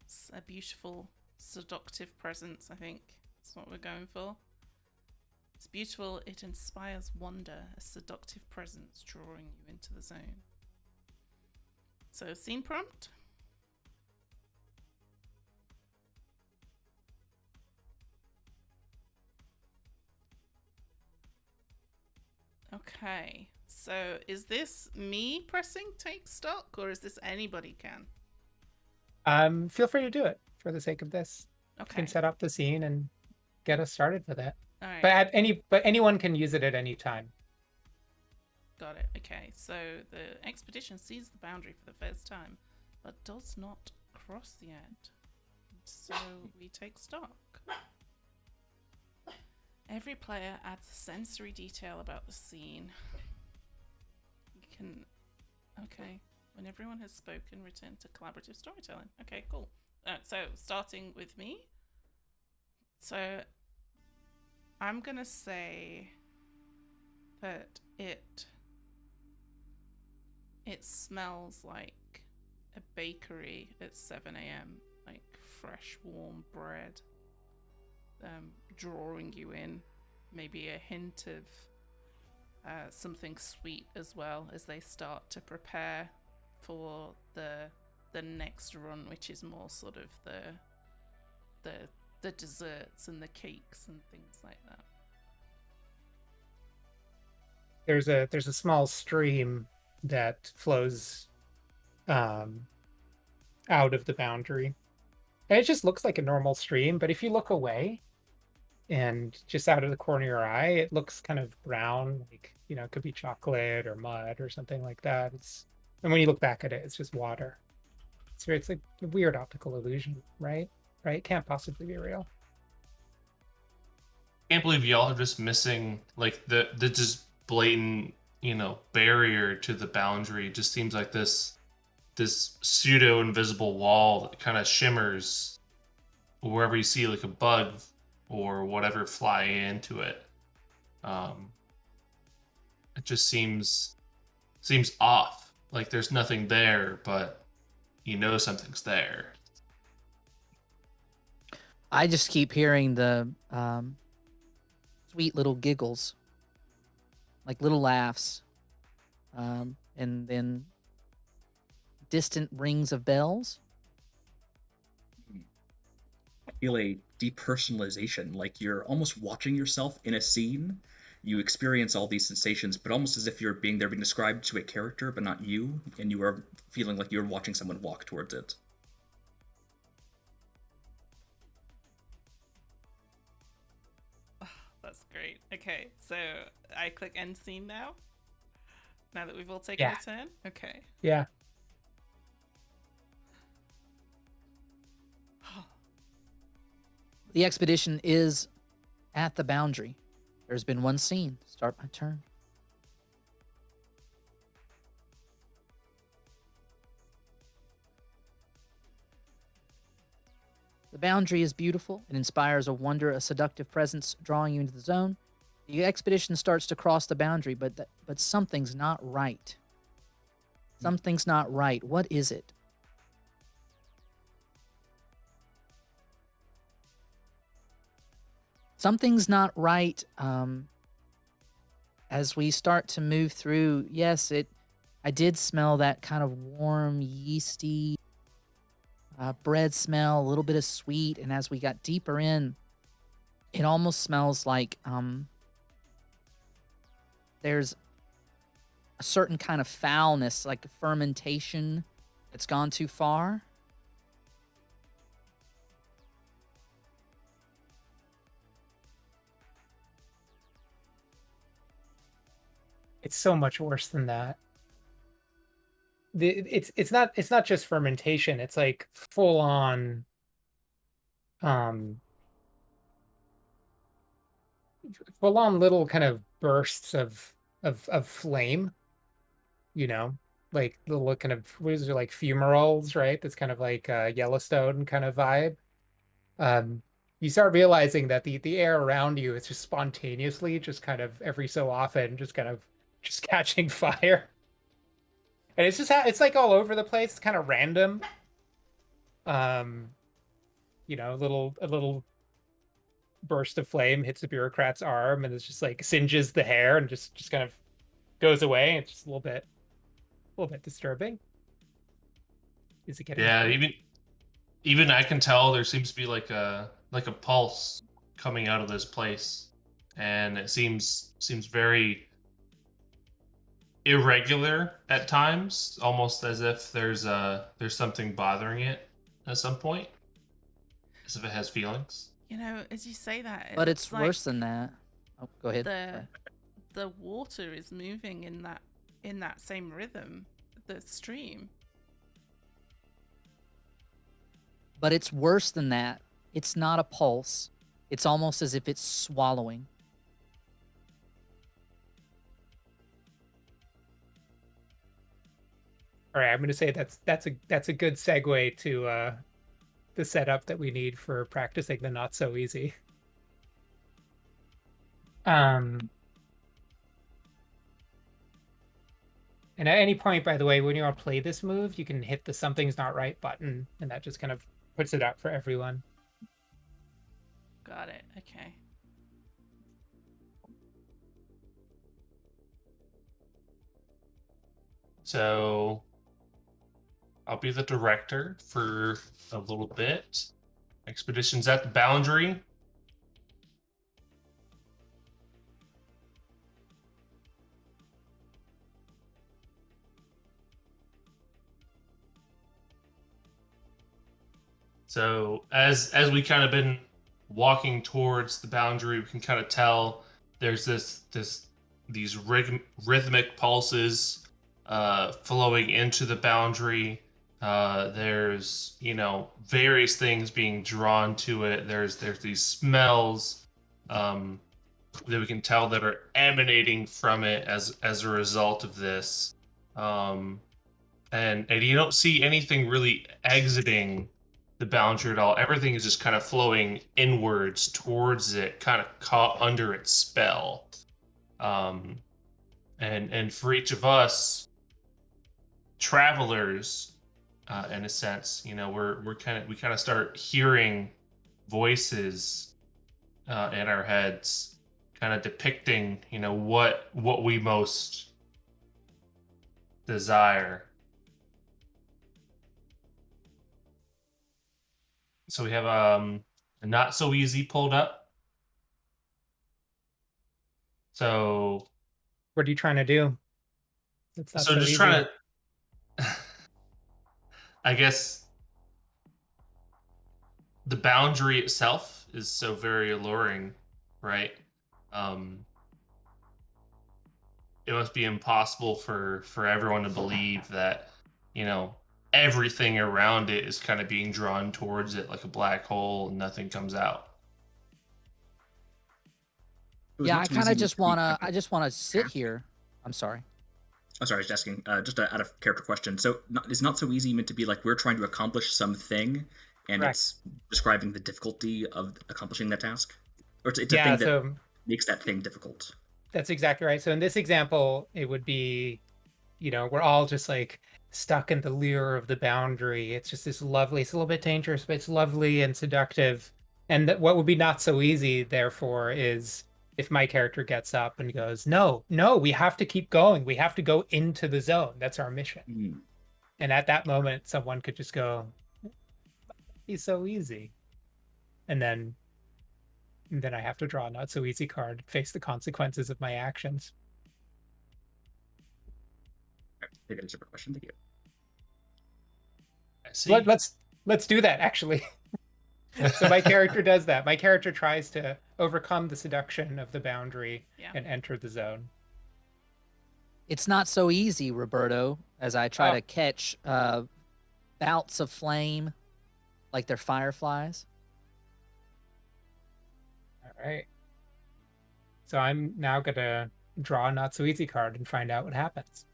It's a beautiful, seductive presence, I think. That's what we're going for. It's beautiful, it inspires wonder, a seductive presence drawing you into the zone. So, scene prompt. Okay, so is this me pressing take stock, or is this anybody can? Feel free to do it for the sake of this. You Okay, can set up the scene and get us started with it. all right, But anyone can use it at any time. got it. Okay, so the expedition sees the boundary for the first time, but does not cross yet. So we take stock. Every player adds a sensory detail about the scene. You can... Okay. When everyone has spoken, return to collaborative storytelling. Okay, cool. So, starting with me. So, I'm going to say that it smells like a bakery at 7 a.m. Like fresh, warm bread. Drawing you in, maybe a hint of something sweet as well as they start to prepare for the next run, which is more sort of the desserts and the cakes and things like that. There's a small stream that flows out of the boundary. And it just looks like a normal stream, but if you look away and just out of the corner of your eye, it looks kind of brown, like, you know, it could be chocolate or mud or something like that. And when you look back at it, it's just water. It's like a weird optical illusion, right? Right? Can't possibly be real. Can't believe y'all are just missing like the just blatant, you know, barrier to the boundary. It just seems like this pseudo invisible wall that kind of shimmers wherever you see like a bug or whatever fly into it. It just seems off. Like there's nothing there, but you know something's there. I just keep hearing the sweet little giggles, like little laughs, and then distant rings of bells. I feel a depersonalization, like you're almost watching yourself in a scene. You experience all these sensations, but almost as if you're being described to a character, but not you, and you are feeling like you're watching someone walk towards it. That's great. Okay, so I click end scene now. Now that we've all taken a turn. Okay. Yeah. The expedition is at the boundary. There's been one scene. Start my turn. The boundary is beautiful. It inspires a wonder, a seductive presence drawing you into the zone. The expedition starts to cross the boundary, but something's not right. Something's not right. What is it? Something's not right as we start to move through. Yes, I did smell that kind of warm, yeasty bread smell, a little bit of sweet, and as we got deeper in, it almost smells like there's a certain kind of foulness, like fermentation that's gone too far. It's so much worse than that. It's not just fermentation. It's like full on full on little kind of bursts of flame, you know, like little kind of, what is it, like fumaroles, right? That's kind of like a Yellowstone kind of vibe. Um, you start realizing that the air around you is just spontaneously, just kind of every so often, just kind of just catching fire. And it's just it's like all over the place. It's kind of random. Um, a little burst of flame hits the bureaucrat's arm and it's just like singes the hair and just kind of goes away. It's just a little bit disturbing. Is it getting Yeah, dark? even I can tell there seems to be like a pulse coming out of this place, and it seems very irregular at times, almost as if there's something bothering it at some point, as if it has feelings. You know, as you say that, it But looks it's like worse than that. Oh, go ahead. the Sorry. the water is moving in that same rhythm, the stream. But it's worse than that. It's not a pulse. It's almost as if it's swallowing. All right, I'm going to say that's a good segue to the setup that we need for practicing the not so easy. And at any point, by the way, when you want to play this move, you can hit the something's not right button, and that just kind of puts it up for everyone. Got it. Okay. So I'll be the director for a little bit. Expedition's at the boundary. So as we kind of been walking towards the boundary, we can kind of tell there's these rhythmic pulses flowing into the boundary. There's various things being drawn to it. There's these smells that we can tell that are emanating from it as a result of this. And you don't see anything really exiting the boundary at all. Everything is just kind of flowing inwards towards it, kind of caught under its spell. And for each of us, travelers, in a sense, we kind of start hearing voices in our heads, kind of depicting, what we most desire. So we have a not so easy pulled up. So What are you trying to do? It's not so just easy. trying to, I guess, the boundary itself is so very alluring, right? It must be impossible for everyone to believe that, everything around it is kind of being drawn towards it like a black hole and nothing comes out. Yeah, I kind of just wanna. I just wanna sit here. I'm sorry. Oh, sorry, I was just asking, just out of character question. So, is not so easy meant to be like we're trying to accomplish something, and Correct. it's describing the difficulty of accomplishing that task, or it's a Yeah, thing that so makes that thing difficult. that's exactly right. So in this example, it would be, we're all just like stuck in the lure of the boundary. It's just it's a little bit dangerous, but it's lovely and seductive. And what would be not so easy, therefore, is if my character gets up and goes, no, we have to keep going. We have to go into the zone. That's our mission. Mm. And at that moment, someone could just go, he's so easy. And then I have to draw a not so easy card, face the consequences of my actions. Maybe that's a separate question. Thank you. I see. Let's do that, actually. So my character does that. My character tries to overcome the seduction of the boundary and enter the zone. It's not so easy, Roberto, as I try to catch bouts of flame like they're fireflies. All right. So I'm now gonna draw a not so easy card and find out what happens.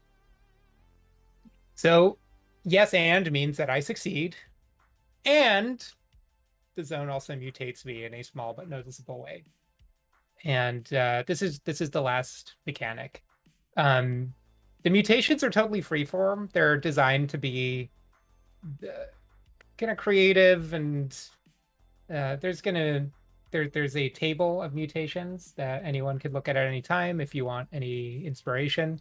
So yes, and means that I succeed, and the zone also mutates me in a small but noticeable way. And this is the last mechanic. The mutations are totally freeform. They're designed to be kind of creative, and there's a table of mutations that anyone could look at any time if you want any inspiration.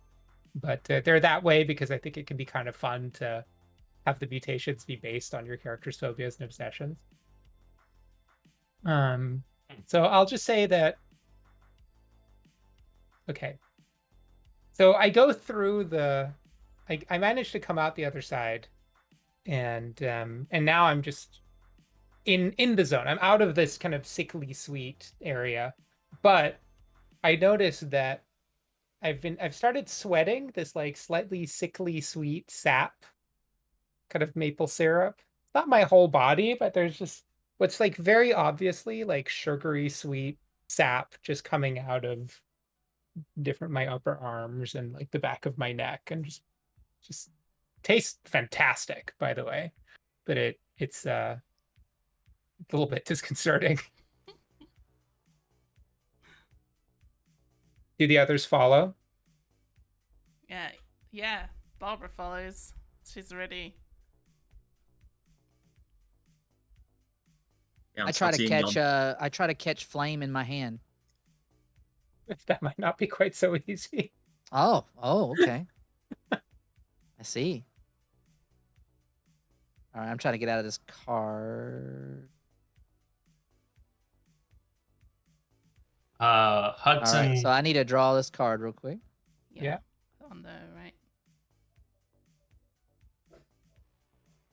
But they're that way because I think it can be kind of fun to have the mutations be based on your character's phobias and obsessions. So I'll just say that. Okay. So I go through I managed to come out the other side, and now I'm just in the zone. I'm out of this kind of sickly sweet area, but I noticed that I've started sweating this like slightly sickly sweet sap, kind of maple syrup. Not my whole body, but there's just what's like very obviously like sugary sweet sap just coming out of different my upper arms and like the back of my neck, and just tastes fantastic, by the way. But it's a little bit disconcerting. Do the others follow? Yeah. Barbara follows. She's ready. Yeah, I try to catch flame in my hand. That might not be quite so easy. Oh, okay. I see. All right, I'm trying to get out of this card. All Hudson. right, so I need to draw this card real quick. Yeah. On the right.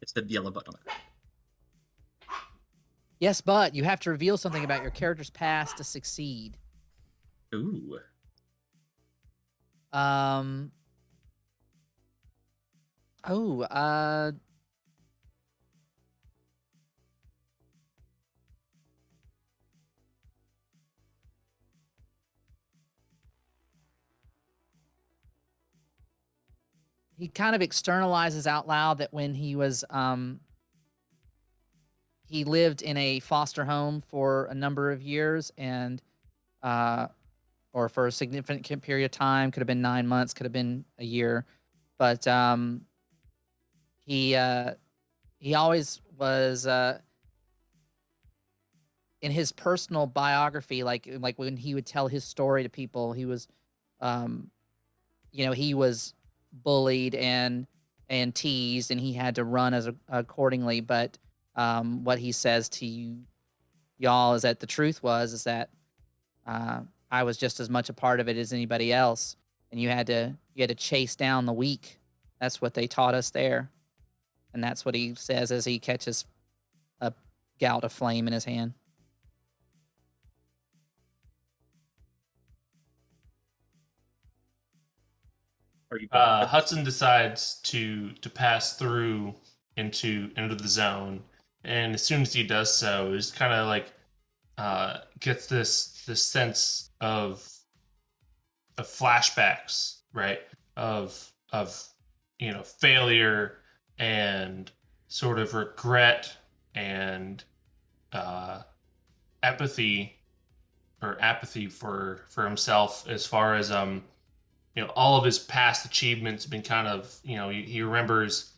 It's the yellow button on it. Yes, but you have to reveal something about your character's past to succeed. Ooh. He kind of externalizes out loud that when he was he lived in a foster home for a number of years, and or for a significant period of time, could have been 9 months, could have been a year, but he always was in his personal biography, like when he would tell his story to people, he was he was bullied and teased, and he had to run accordingly. But what he says to y'all is that the truth is that I was just as much a part of it as anybody else, and you had to chase down the weak. That's what they taught us there, and that's what he says as he catches a gout of flame in his hand. Hudson decides to pass through into the zone, and as soon as he does so, it's kind of like gets this sense of flashbacks, right? Of failure and sort of regret and apathy for himself, as far as all of his past achievements have been kind of, he remembers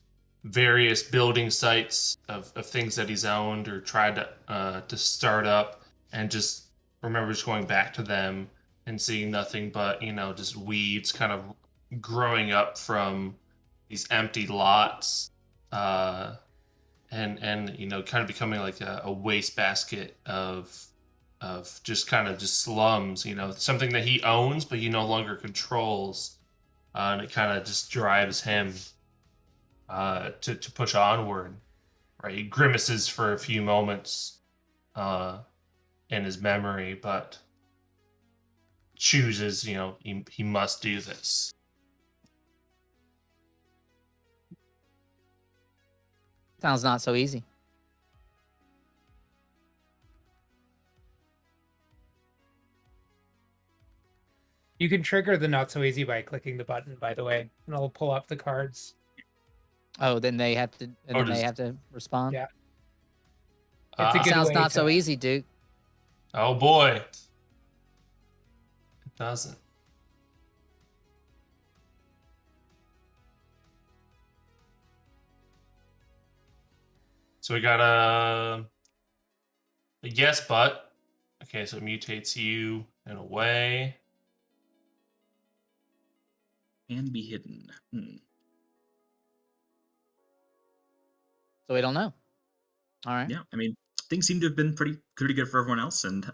various building sites of things that he's owned or tried to start up, and just remembers going back to them and seeing nothing but, just weeds kind of growing up from these empty lots, and kind of becoming like a wastebasket of just kind of just slums, something that he owns but he no longer controls, and it kind of just drives him to push onward, right? He grimaces for a few moments in his memory, but chooses, he must do this. Sounds not so easy. You can trigger the not so easy by clicking the button, by the way, and it'll pull up the cards. Oh, then they have to, and Oh, then they does- have to respond. Yeah. It's a good Sounds way not so to- easy, Duke. Oh boy. It doesn't. So we got a yes, but okay, so it mutates you in a way. Can be hidden. So we don't know. All right. Yeah, I mean, things seem to have been pretty good for everyone else, and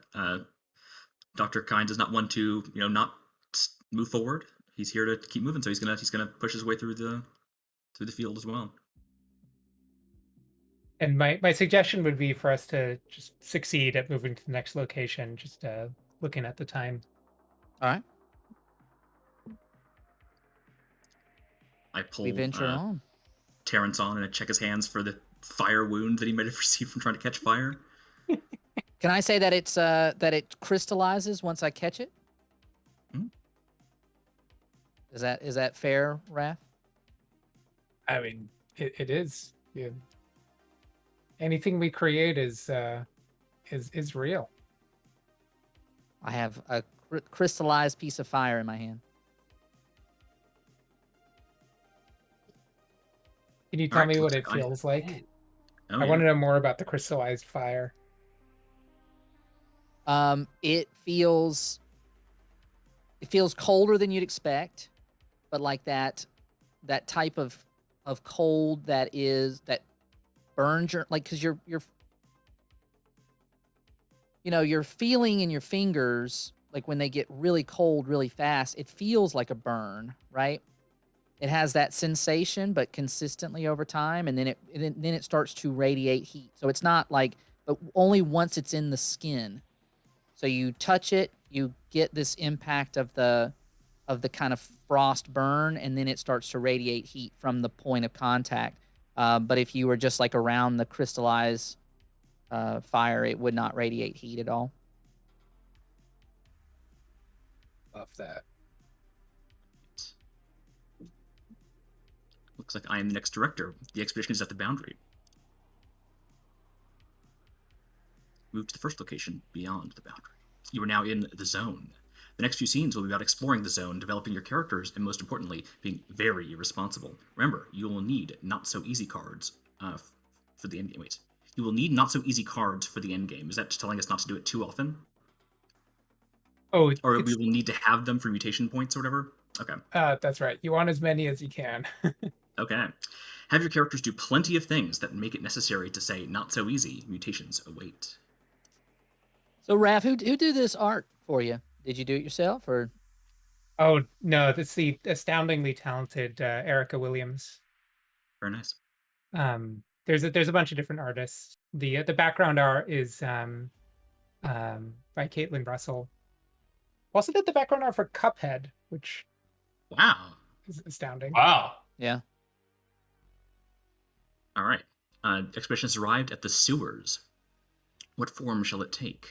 Dr. Kind does not want to, not move forward. He's here to keep moving, so he's gonna push his way through the field as well. And my suggestion would be for us to just succeed at moving to the next location, just looking at the time. All right. I pull We venture on. Terrence on and I check his hands for the fire wound that he might have received from trying to catch fire. Can I say that it's that it crystallizes once I catch it? Hmm. Is that fair, Raph? I mean, it is. Yeah. Anything we create is real. I have a crystallized piece of fire in my hand. Can you All tell right, me what looks it like feels like? Oh, I yeah. want to know more about the crystallized fire. It feels colder than you'd expect, but like that type of cold that burns your, like, because you're feeling in your fingers, like when they get really cold really fast, it feels like a burn, right? It has that sensation, but consistently over time, and then it starts to radiate heat. So it's not like, but only once it's in the skin. So you touch it, you get this impact of the kind of frost burn, and then it starts to radiate heat from the point of contact. But if you were just like around the crystallized fire, it would not radiate heat at all. Love that. Looks like I am the next director. The expedition is at the boundary. Move to the first location beyond the boundary. You are now in the zone. The next few scenes will be about exploring the zone, developing your characters, and most importantly, being very responsible. Remember, you will need not so easy cards for the end game. Wait, you will need not so easy cards for the end game. Is that just telling us not to do it too often? Oh, Or we will need to have them for mutation points or whatever? Okay. that's right. You want as many as you can. Okay. Have your characters do plenty of things that make it necessary to say not so easy. Mutations await. So Raph, who do this art for you? Did you do it yourself, or? Oh no, that's the astoundingly talented Erica Williams. Very nice. There's a bunch of different artists. The background art is by Caitlin Russell. Also did the background art for Cuphead, which Wow. is astounding. Wow. Yeah. All right. Expedition has arrived at the sewers. What form shall it take?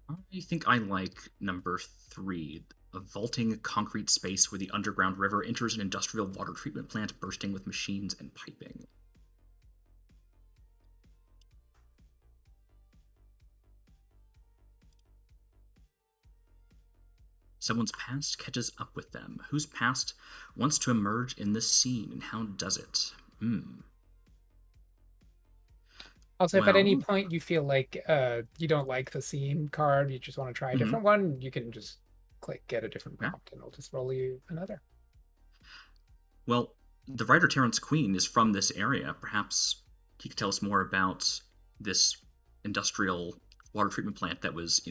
I think I like number 3, a vaulting concrete space where the underground river enters an industrial water treatment plant bursting with machines and piping. Someone's past catches up with them. Whose past wants to emerge in this scene, and how does it? Also, if at any Well- point you feel like you don't like the scene card, you just want to try a different one, you can just click get a different Yeah. prompt and it'll just roll you another. Well, the writer Terrence Queen is from this area. Perhaps he could tell us more about this industrial water treatment plant that was,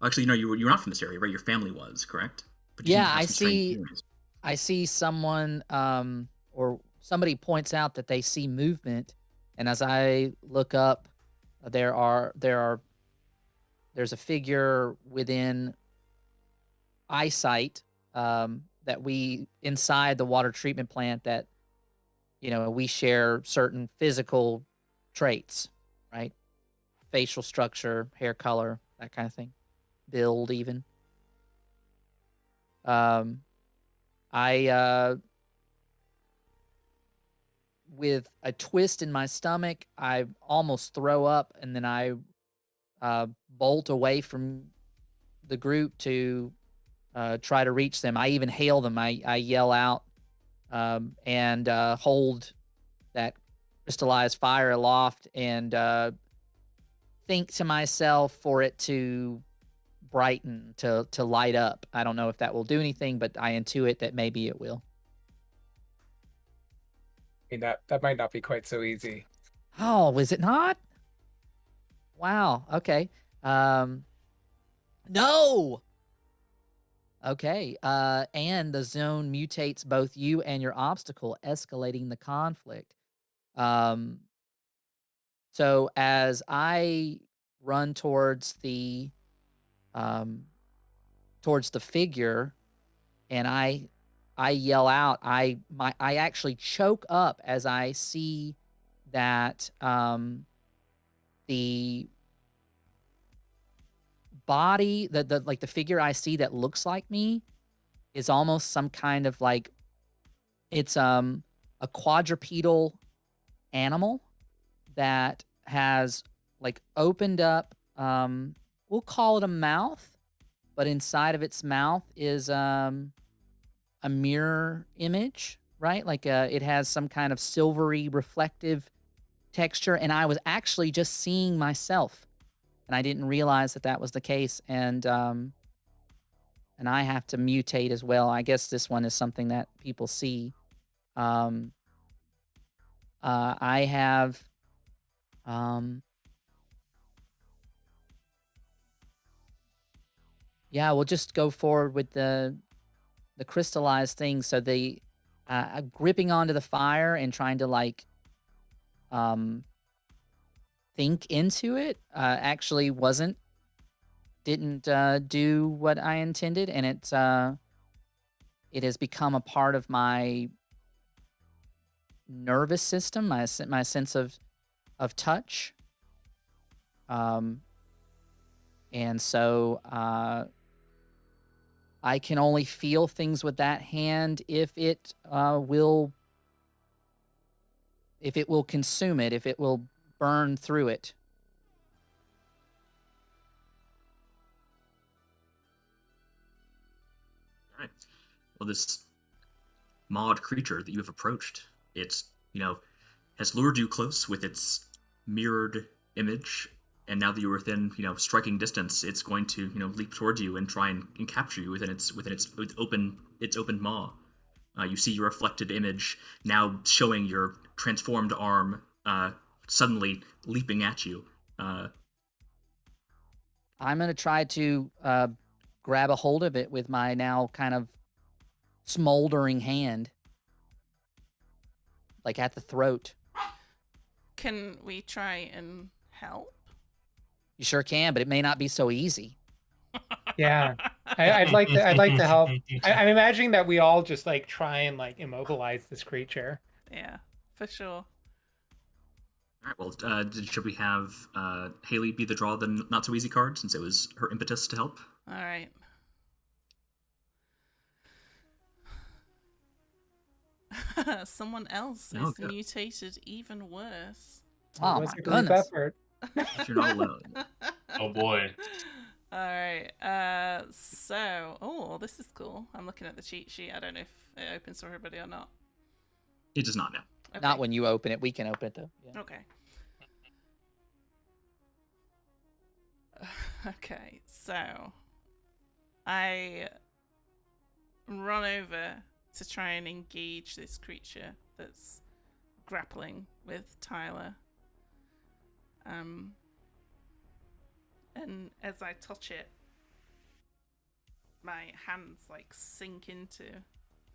Actually, no, you were not from this area, right? Your family was, correct? But you Yeah, seem to have I some strange see. feelings. I see someone or somebody points out that they see movement, and as I look up, there are there's a figure within eyesight that we inside the water treatment plant that we share certain physical traits, right? Facial structure, hair color, that kind of thing, build even. I with a twist in my stomach, I almost throw up, and then I bolt away from the group to try to reach them. I even hail them. I yell out and hold that crystallized fire aloft and think to myself for it to brighten, to light up. I don't know if that will do anything, but I intuit that maybe it will. I mean, that might not be quite so easy. Oh, is it not? Wow. Okay. No. Okay. And the zone mutates both you and your obstacle, escalating the conflict. So as I run towards the figure, and I yell out, I actually choke up as I see that the body, the figure I see that looks like me is almost some kind of like, it's a quadrupedal animal that has like opened up, we'll call it a mouth, but inside of its mouth is a mirror image, right? Like it has some kind of silvery reflective texture, and I was actually just seeing myself, and I didn't realize that that was the case, and I have to mutate as well. I guess this one is something that people see. I have yeah, we'll just go forward with the crystallized thing. So the gripping onto the fire and trying to like think into it actually didn't do what I intended, and it has become a part of my nervous system, my sense of touch. And so I can only feel things with that hand if it will consume it, if it will burn through it. All right. Well, this maud creature that you have approached, it's, has lured you close with its mirrored image, and now that you're within, striking distance, it's going to, leap towards you and try and capture you within its open maw. You see your reflected image now showing your transformed arm suddenly leaping at you. I'm going to try to grab a hold of it with my now kind of smoldering hand, like at the throat. Can we try and help? You sure can, but it may not be so easy. Yeah, I'd like to help. I'm imagining that we all just like try and like immobilize this creature. Yeah, for sure. All right. Well, should we have Haley be the draw of the not so easy card, since it was her impetus to help? All right. Someone else is good. mutated even worse. Oh, It was my a group goodness. effort. You're not alone. Oh boy. All right. So, this is cool. I'm looking at the cheat sheet. I don't know if it opens for everybody or not. It does not know. Okay. Not when you open it. We can open it though. Yeah. Okay. Okay. So, I run over to try and engage this creature that's grappling with Tyler. And as I touch it, my hands like sink into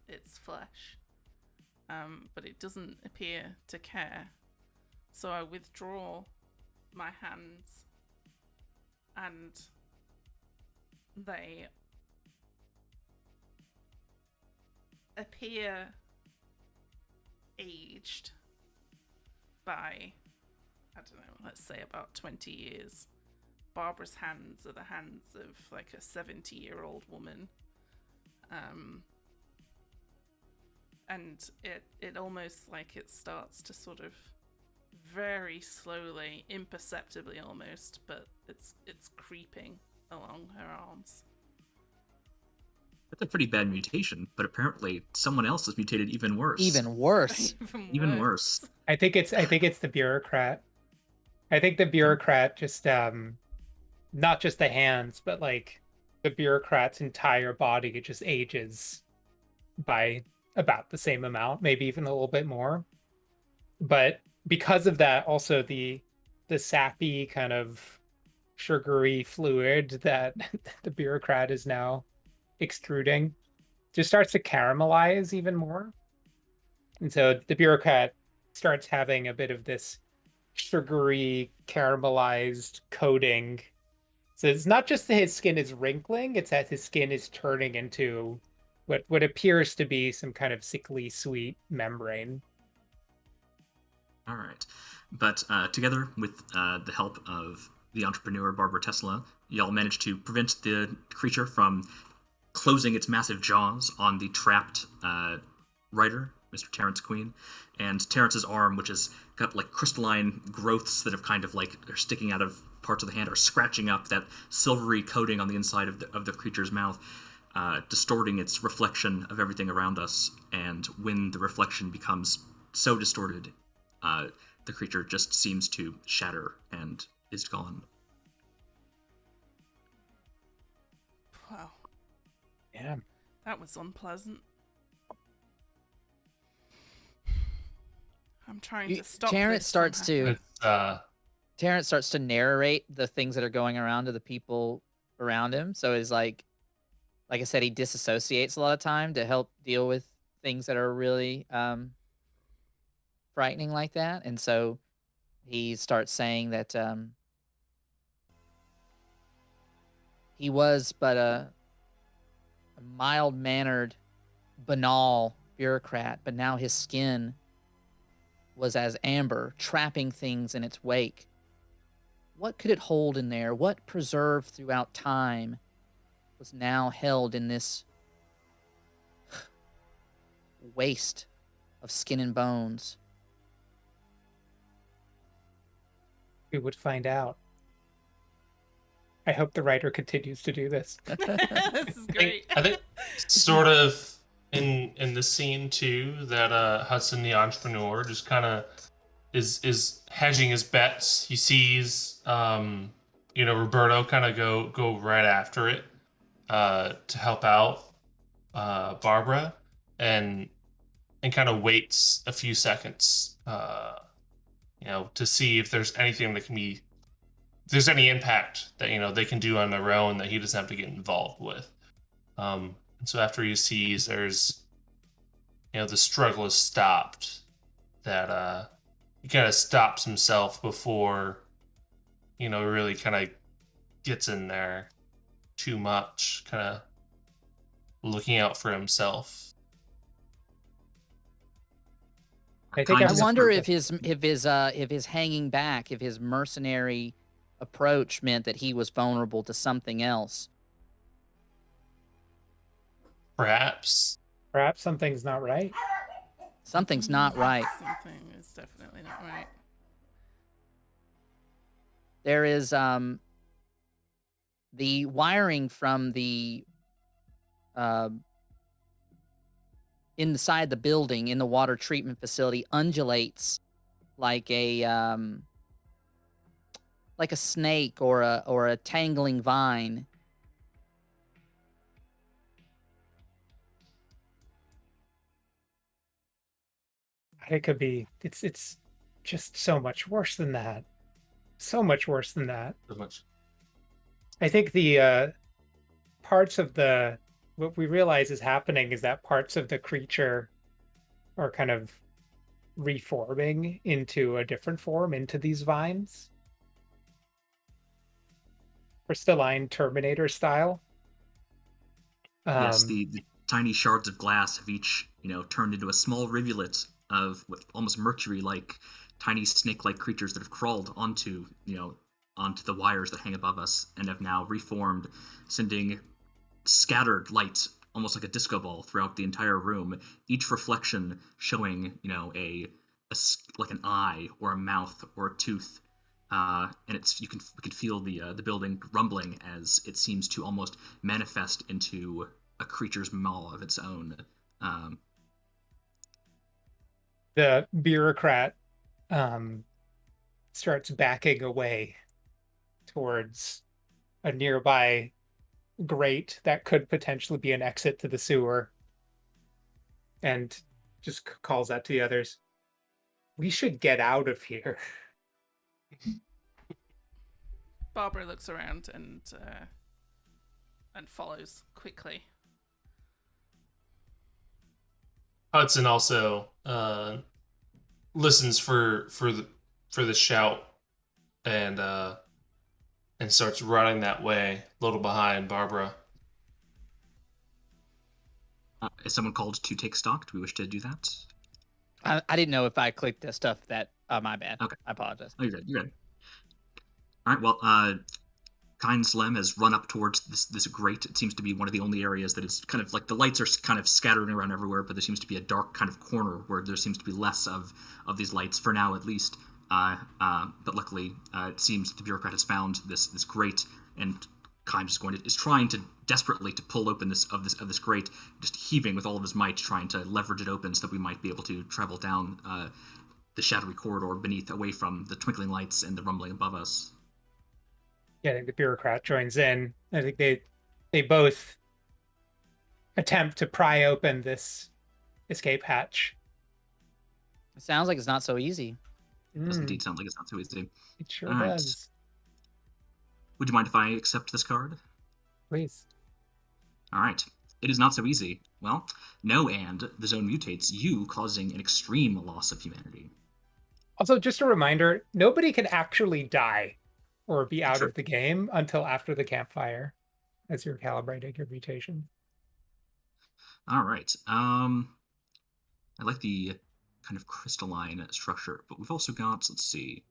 its flesh. But it doesn't appear to care. So I withdraw my hands and they appear aged by, I don't know, let's say about 20 years. Barbara's hands are the hands of like a 70-year-old woman. And it almost like it starts to sort of very slowly, imperceptibly almost, but it's creeping along her arms. That's a pretty bad mutation, but apparently someone else has mutated even worse. Even worse. Even worse. I think it's the bureaucrat. I think the bureaucrat just not just the hands, but like the bureaucrat's entire body just ages by about the same amount, maybe even a little bit more. But because of that, also the sappy kind of sugary fluid that the bureaucrat is now extruding just starts to caramelize even more. And so the bureaucrat starts having a bit of this sugary caramelized coating. So it's not just that his skin is wrinkling, it's that his skin is turning into what appears to be some kind of sickly sweet membrane. All right. But together with the help of the entrepreneur Barbara Tesla, y'all managed to prevent the creature from closing its massive jaws on the trapped writer, Mr. Terrence Queen. And Terrence's arm, which has got like crystalline growths that have kind of like are sticking out of parts of the hand, are scratching up that silvery coating on the inside of the creature's mouth, distorting its reflection of everything around us. And when the reflection becomes so distorted, the creature just seems to shatter and is gone. Wow. Yeah. That was unpleasant. I'm trying to stop Terrence this starts somehow. to Terrence starts to narrate the things that are going around to the people around him. So it's like I said, he disassociates a lot of time to help deal with things that are really frightening like that. And so he starts saying that he was but a mild-mannered, banal bureaucrat, but now his skin was as amber, trapping things in its wake. What could it hold in there? What preserved throughout time was now held in this waste of skin and bones? We would find out. I hope the writer continues to do this. This is great. I think sort of in the scene too that Hudson the entrepreneur just kind of is hedging his bets. He sees Roberto kind of go right after it to help out Barbara and kind of waits a few seconds to see if there's anything that can be, if there's any impact that they can do on their own that he doesn't have to get involved with. And so after he sees there's the struggle is stopped, that he kind of stops himself before really kind of gets in there too much, kind of looking out for himself. I think I wonder if his hanging back, if his mercenary approach meant that he was vulnerable to something else. Perhaps something's not right. Something's not right. Something is definitely not right. There is the wiring from the inside the building in the water treatment facility undulates like a snake or a tangling vine. It could be. It's just so much worse than that. So much worse than that. So much. I think the parts of what we realize is happening is that parts of the creature are kind of reforming into a different form, into these vines. crystalline Terminator style. Yes, the tiny shards of glass have each, turned into a small rivulet of what almost mercury-like, tiny snake-like creatures that have crawled onto the wires that hang above us and have now reformed, sending scattered light, almost like a disco ball, throughout the entire room. Each reflection showing, like an eye or a mouth or a tooth. And we can feel the building rumbling as it seems to almost manifest into a creature's maw of its own. The bureaucrat starts backing away towards a nearby grate that could potentially be an exit to the sewer, and just calls out to the others, "We should get out of here." Barbara looks around and follows quickly. Hudson also listens for the shout and starts running that way, a little behind Barbara. Is someone called to take stock? Do we wish to do that? I didn't know if I clicked the stuff that. My bad. Okay. I apologize. Oh, you're good. You're good. All right. Well, Kind Slim has run up towards this grate. It seems to be one of the only areas that is kind of like the lights are kind of scattering around everywhere, but there seems to be a dark kind of corner where there seems to be less of these lights for now, at least. But luckily, it seems the bureaucrat has found this grate, and Kind is trying to desperately to pull open this grate, just heaving with all of his might, trying to leverage it open so that we might be able to travel down the shadowy corridor beneath, away from the twinkling lights and the rumbling above us. Yeah, I think the bureaucrat joins in. I think they both attempt to pry open this escape hatch. It sounds like it's not so easy. It does indeed sound like it's not so easy. It sure All right. does. Would you mind if I accept this card? Please. All right. It is not so easy. Well, no, and the zone mutates, you causing an extreme loss of humanity. Also, just a reminder, nobody can actually die or be out Sure. of the game until after the campfire, as you're calibrating your mutation. All right. I like the kind of crystalline structure, but we've also got, let's see.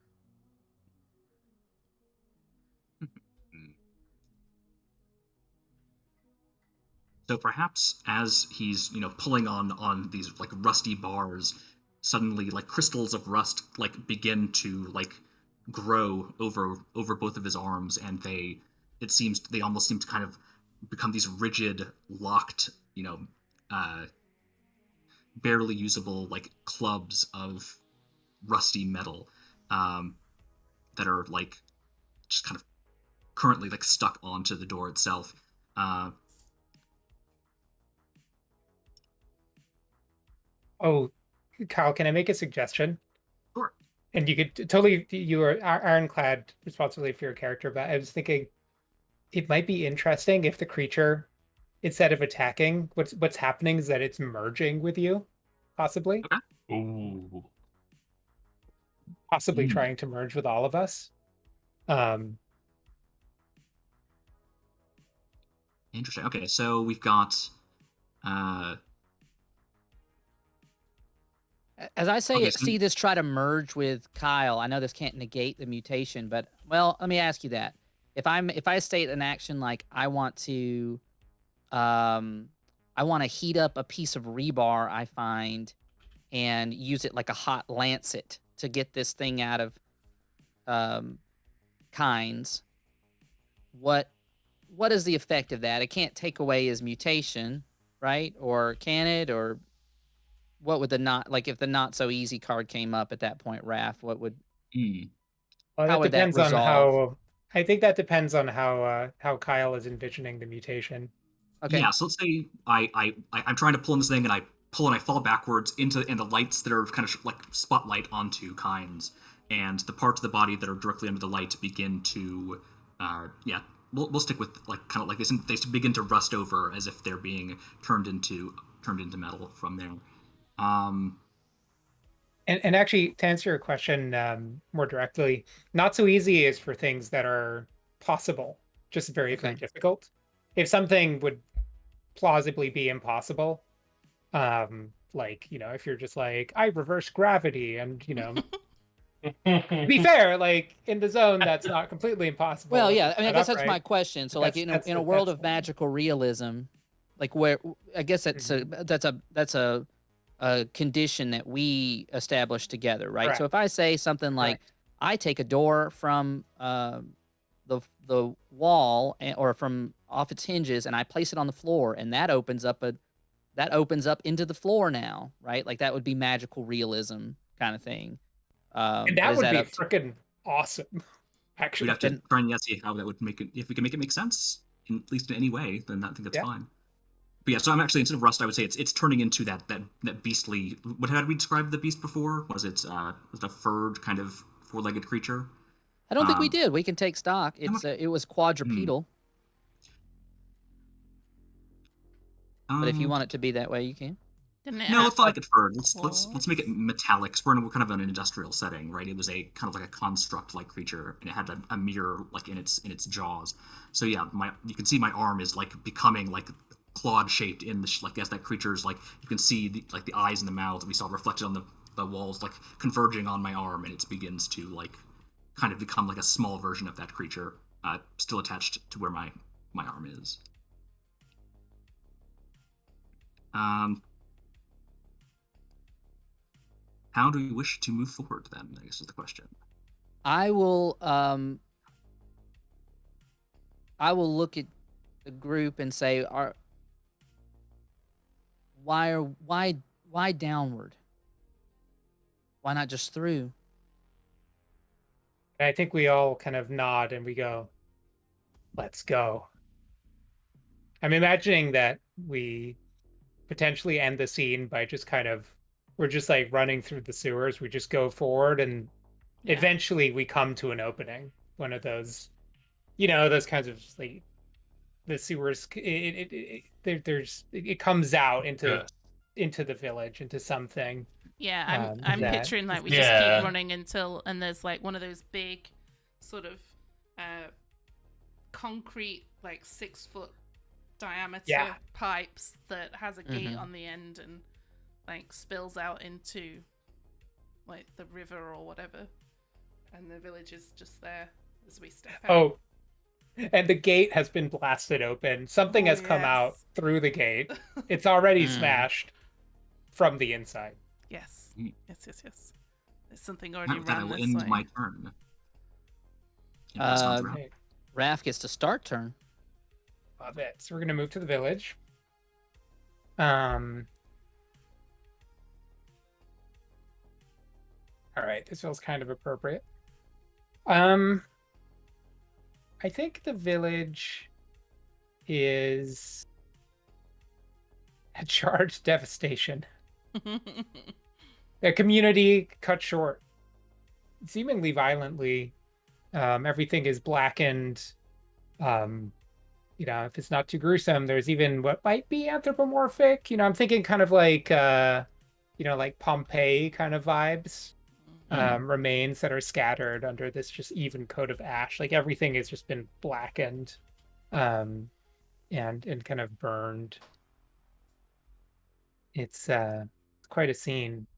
So perhaps as he's, pulling on these like rusty bars, suddenly like crystals of rust like begin to like grow over both of his arms, and they almost seem to kind of become these rigid, locked, barely usable like clubs of rusty metal that are like just kind of currently like stuck onto the door itself. Oh, Kyle, can I make a suggestion? Sure. And you could totally, you are ironclad responsibility for your character, but I was thinking it might be interesting if the creature, instead of attacking, what's happening is that it's merging with you, possibly. Okay. Ooh. Possibly trying to merge with all of us. Interesting. Okay, so we've got As I say, Okay, so- see this try to merge with Kyle. I know this can't negate the mutation, but well, let me ask you that. If I state an action like I want to heat up a piece of rebar I find and use it like a hot lancet to get this thing out of Kinds, what is the effect of that? It can't take away his mutation, right? Or can it? Or what would if the not so easy card came up at that point, Raph, what would Well, how that would that depends on resolve? how. I think that depends on how Kyle is envisioning the mutation. Okay. Yeah, so let's say I'm trying to pull in this thing, and I pull and I fall backwards and the lights that are kind of like spotlight onto Kinds, and the parts of the body that are directly under the light begin to we'll stick with like kind of like this. They begin to rust over as if they're being turned into metal from there. And actually, to answer your question more directly, not so easy is for things that are possible. just very, very Okay. difficult. If something would plausibly be impossible, like, if you're just like, I reverse gravity, and, to be fair, like, in the zone, that's not completely impossible. Well, if yeah, it's I mean, I set guess up that's my right. question. So, like, That's in a the world that's of the one. magical realism, like, where I guess Mhm. that's a condition that we establish together, right? So, Correct. if I say something like, Correct. I take a door from the wall or from off its hinges, and I place it on the floor, and that opens up into the floor now, right? Like that would be magical realism kind of thing. And But that is would that be up to freaking awesome, We'd actually. have to then? try and see how that would make it. If we can make it make sense, at least in any way, then I think that's Yeah. fine. But yeah, so I'm actually, instead of rust, I would say it's turning into that beastly. What had we described the beast before? Was it a furred kind of four-legged creature? I don't think we Um, did. We can take stock. how much? It was Hmm, quadrupedal, but if you um, want it to be that way, you can. Didn't it no, have let's not make it furred. Let's make it claws? metallic. 'Cause we're kind of an industrial setting, right? It was a kind of like a construct-like creature, and it had a mirror like in its jaws. So yeah, you can see my arm is like becoming like clawed shaped in like as that creature's like you can see the eyes and the mouth we saw reflected on the walls like converging on my arm, and it begins to like kind of become like a small version of that creature, still attached to where my arm is. Um, how do we wish to move forward then? I guess is the question. I will I will look at the group and say, are why downward? Why not just through? And I think we all kind of nod and we go, let's go. I'm imagining that we potentially end the scene by just we're just like running through the sewers. We just go forward and Yeah. eventually we come to an opening. One of those, those kinds of like the sewers. It comes out Yeah. into the village, into something. Yeah, I'm that picturing like is we just keep Yeah. running and there's like one of those big sort of concrete like 6-foot diameter Yeah. pipes that has a gate Mhm. on the end and like spills out into like the river or whatever, and the village is just there as we step out. Oh, and the gate has been blasted open. Something Oh, has come out yes. through the gate. It's already Mm. smashed from the inside. Yes. Mm. Yes. There's something already With that, I ran will this end way. my turn. And pass it on to Raph. Okay, Raph gets to start turn. love it. So we're gonna move to the village. All right, this feels kind of appropriate. I think the village is a charged devastation. A community cut short, seemingly violently. Everything is blackened. If it's not too gruesome, there's even what might be anthropomorphic. I'm thinking kind of like, like Pompeii kind of vibes. Remains that are scattered under this just even coat of ash. Like everything has just been blackened, and kind of burned. It's quite a scene,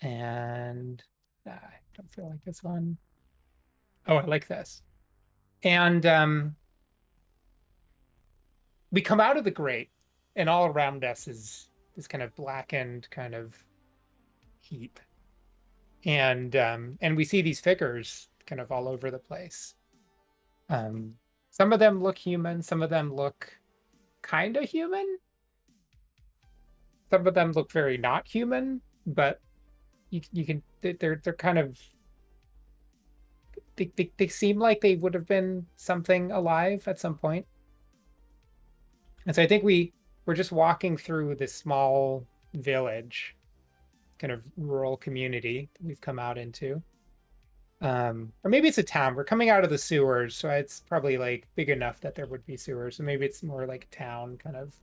and I don't feel like this one. Oh, I like this. And we come out of the grate, and all around us is this kind of blackened kind of heap. And we see these figures kind of all over the place. Some of them look human, some of them look kind of human. Some of them look very not human, but you can they're kind of they seem like they would have been something alive at some point. And so I think we're just walking through this small village, kind of rural community that we've come out into. Or maybe it's a town. We're coming out of the sewers, so it's probably like big enough that there would be sewers. So maybe it's more like a town kind of.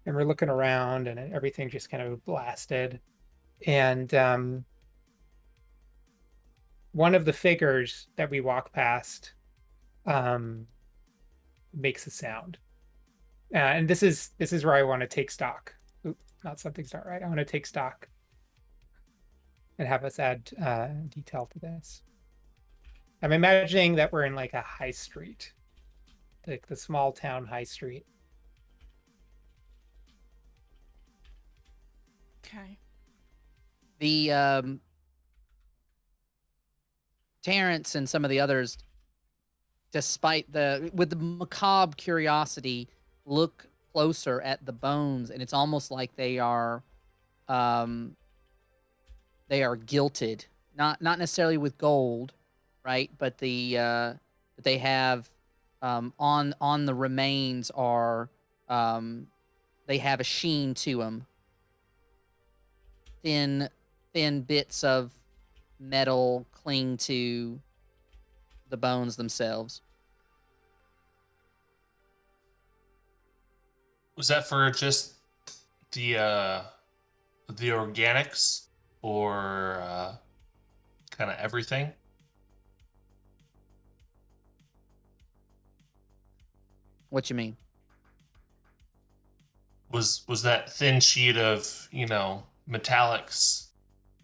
And we're looking around and everything just kind of blasted. And one of the figures that we walk past makes a sound. And this is where I want to take stock. Oop, not something's not right. I want to take stock and have us add detail to this. I'm imagining that we're in like a high street, like the small town high street. Okay. The Terrence and some of the others, despite with the macabre curiosity, look closer at the bones, and it's almost like they are gilted, not necessarily with gold, right? But they have on the remains are they have a sheen to them, thin bits of metal cling to the bones themselves. Was that for just the organics, or kind of everything? What you mean? Was that thin sheet of, metallics?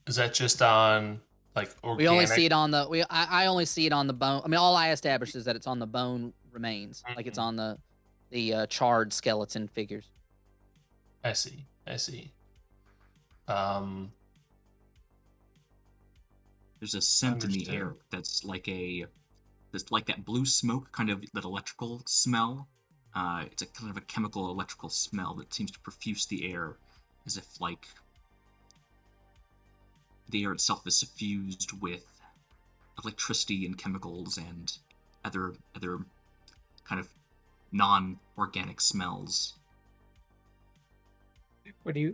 Is that just on like organic? We only see it on the I only see it on the bone. I mean, all I established is that it's on the bone remains, like it's on the charred skeleton figures. I see. There's a scent in the air that's like that blue smoke, kind of that electrical smell. It's a kind of a chemical electrical smell that seems to perfuse the air, as if like the air itself is suffused with electricity and chemicals and other kind of non-organic smells. What do you?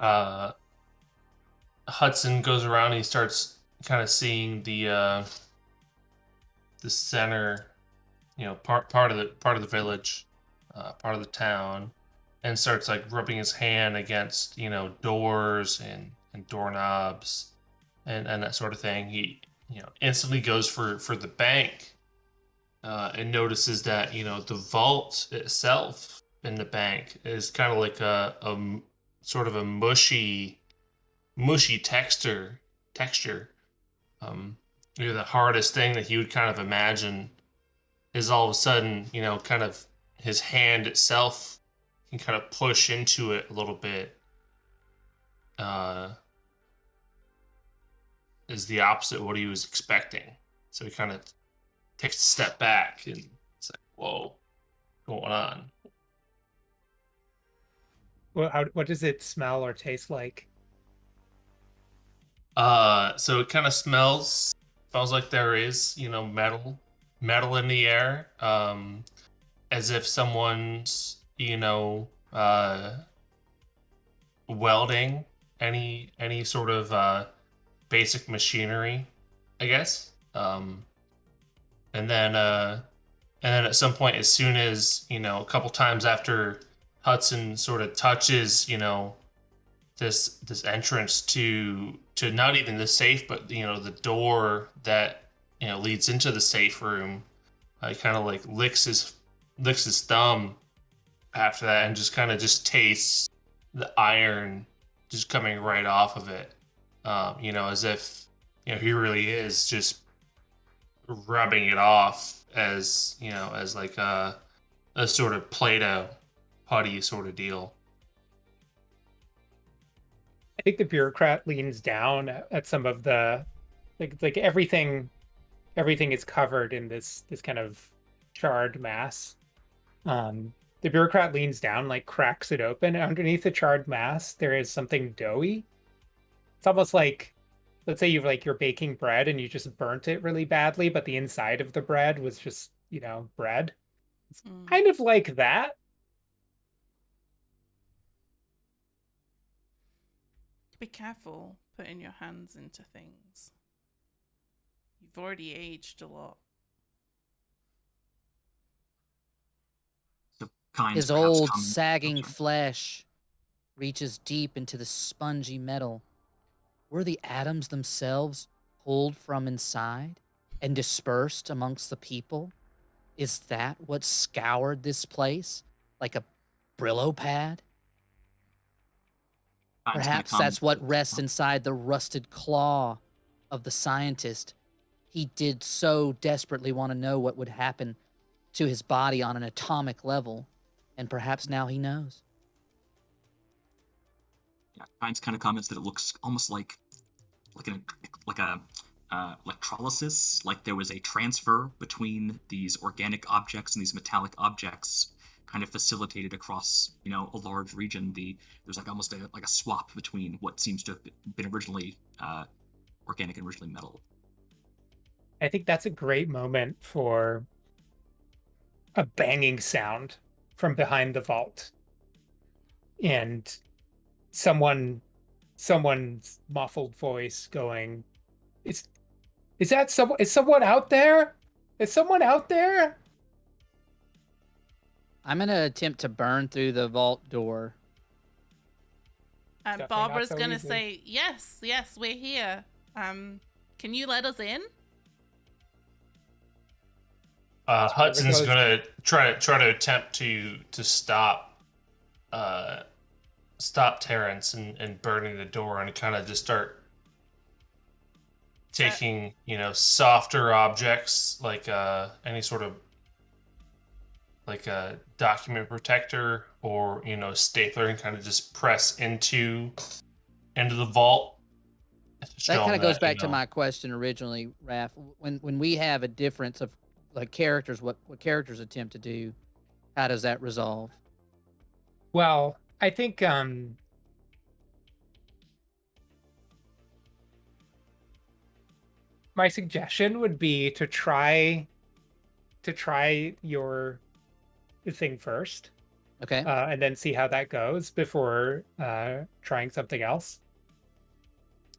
Hudson goes around and he starts kind of seeing the center, part of the village, part of the town, and starts like rubbing his hand against doors and doorknobs and that sort of thing. He instantly goes for the bank, and notices that the vault itself in the bank is kind of like a sort of a mushy texture. The hardest thing that he would kind of imagine is all of a sudden, kind of his hand itself can kind of push into it a little bit. Is the opposite of what he was expecting. So he kind of takes a step back and it's like, whoa, what's going on? Well, what does it smell or taste like? So it kind of smells like there is, metal in the air, as if someone's, welding any sort of basic machinery, I guess. And then at some point, as soon as a couple times after Hudson sort of touches, this entrance to not even the safe, but the door that leads into the safe room, he kind of like licks his thumb after that and just tastes the iron just coming right off of it, as if he really is just rubbing it off as as like a sort of Play-Doh putty sort of deal. I think the bureaucrat leans down at some of the like everything is covered in this kind of charred mass. The bureaucrat leans down, like cracks it open. Underneath the charred mass, there is something doughy. It's almost like, let's say you're baking bread and you just burnt it really badly, but the inside of the bread was just, bread. It's kind of like that. Be careful putting your hands into things. You've already aged a lot. His old sagging flesh reaches deep into the spongy metal. Were the atoms themselves pulled from inside and dispersed amongst the people? Is that what scoured this place like a Brillo pad? Times kinda Perhaps come that's what to- rests inside the rusted claw of the scientist. He did so desperately want to know what would happen to his body on an atomic level, and perhaps now he knows. Yeah, Times kind of comments that it looks almost an like a electrolysis, like there was a transfer between these organic objects and these metallic objects, kind of facilitated across a large region. There's like almost a swap between what seems to have been originally organic and originally metal. I think that's a great moment for a banging sound from behind the vault, and someone's muffled voice going, "Is that someone? Is someone out there? Is someone out there?" I'm going to attempt to burn through the vault door. Definitely not Barbara's so gonna easy. say, "Yes, we're here. Can you let us in?" Hudson's goes- gonna try to attempt to stop Terrence and burning the door, and kind of just start taking softer objects like any sort of like a document protector or stapler, and kind of just press into the vault. That kind of goes back to my question originally, Raph. When we have a difference of like characters, what characters attempt to do, how does that resolve? Well, I think my suggestion would be to try your thing first, Okay. and then see how that goes before trying something else.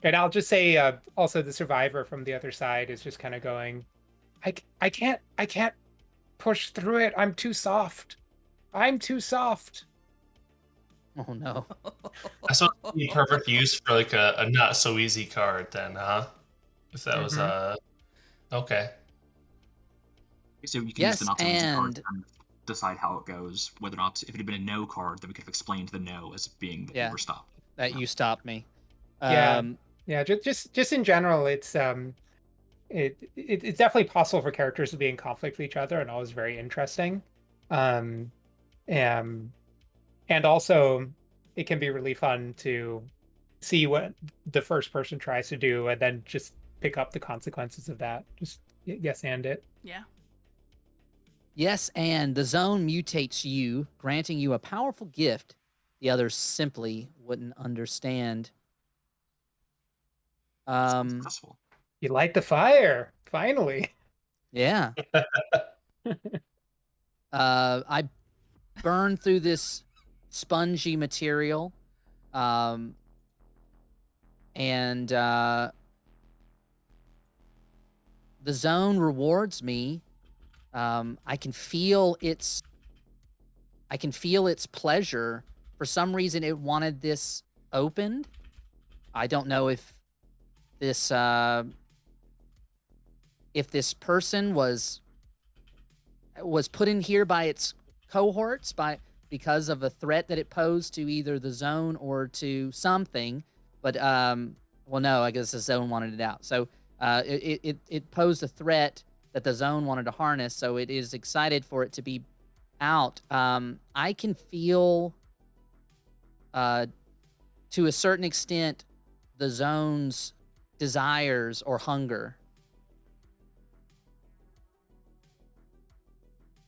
And I'll just say also the survivor from the other side is just kind of going, I can't push through it. I'm too soft. Oh no. That's what would be perfect use for like a not so easy card then, huh? If that was okay. So you can Yes, use the not so easy card and to kind of decide how it goes. Whether or not, if it had been a no card, then we could have explained the no as being that Yeah. you were stopped. that you stopped me. Yeah. Yeah, just in general, it's it's definitely possible for characters to be in conflict with each other, and always very interesting. Um, and also it can be really fun to see what the first person tries to do, and then just pick up the consequences of that. Just yes, and it. Yeah. Yes, and the zone mutates you, granting you a powerful gift the others simply wouldn't understand. Successful. You light the fire finally. Yeah. I burn through this spongy material, and the zone rewards me. I can feel its pleasure. For some reason, it wanted this opened. I don't know if this person was put in here by its cohorts because of a threat that it posed to either the zone or to something. But well, no, I guess the zone wanted it out. So it posed a threat that the zone wanted to harness. So it is excited for it to be out. I can feel, to a certain extent, the zone's desires or hunger.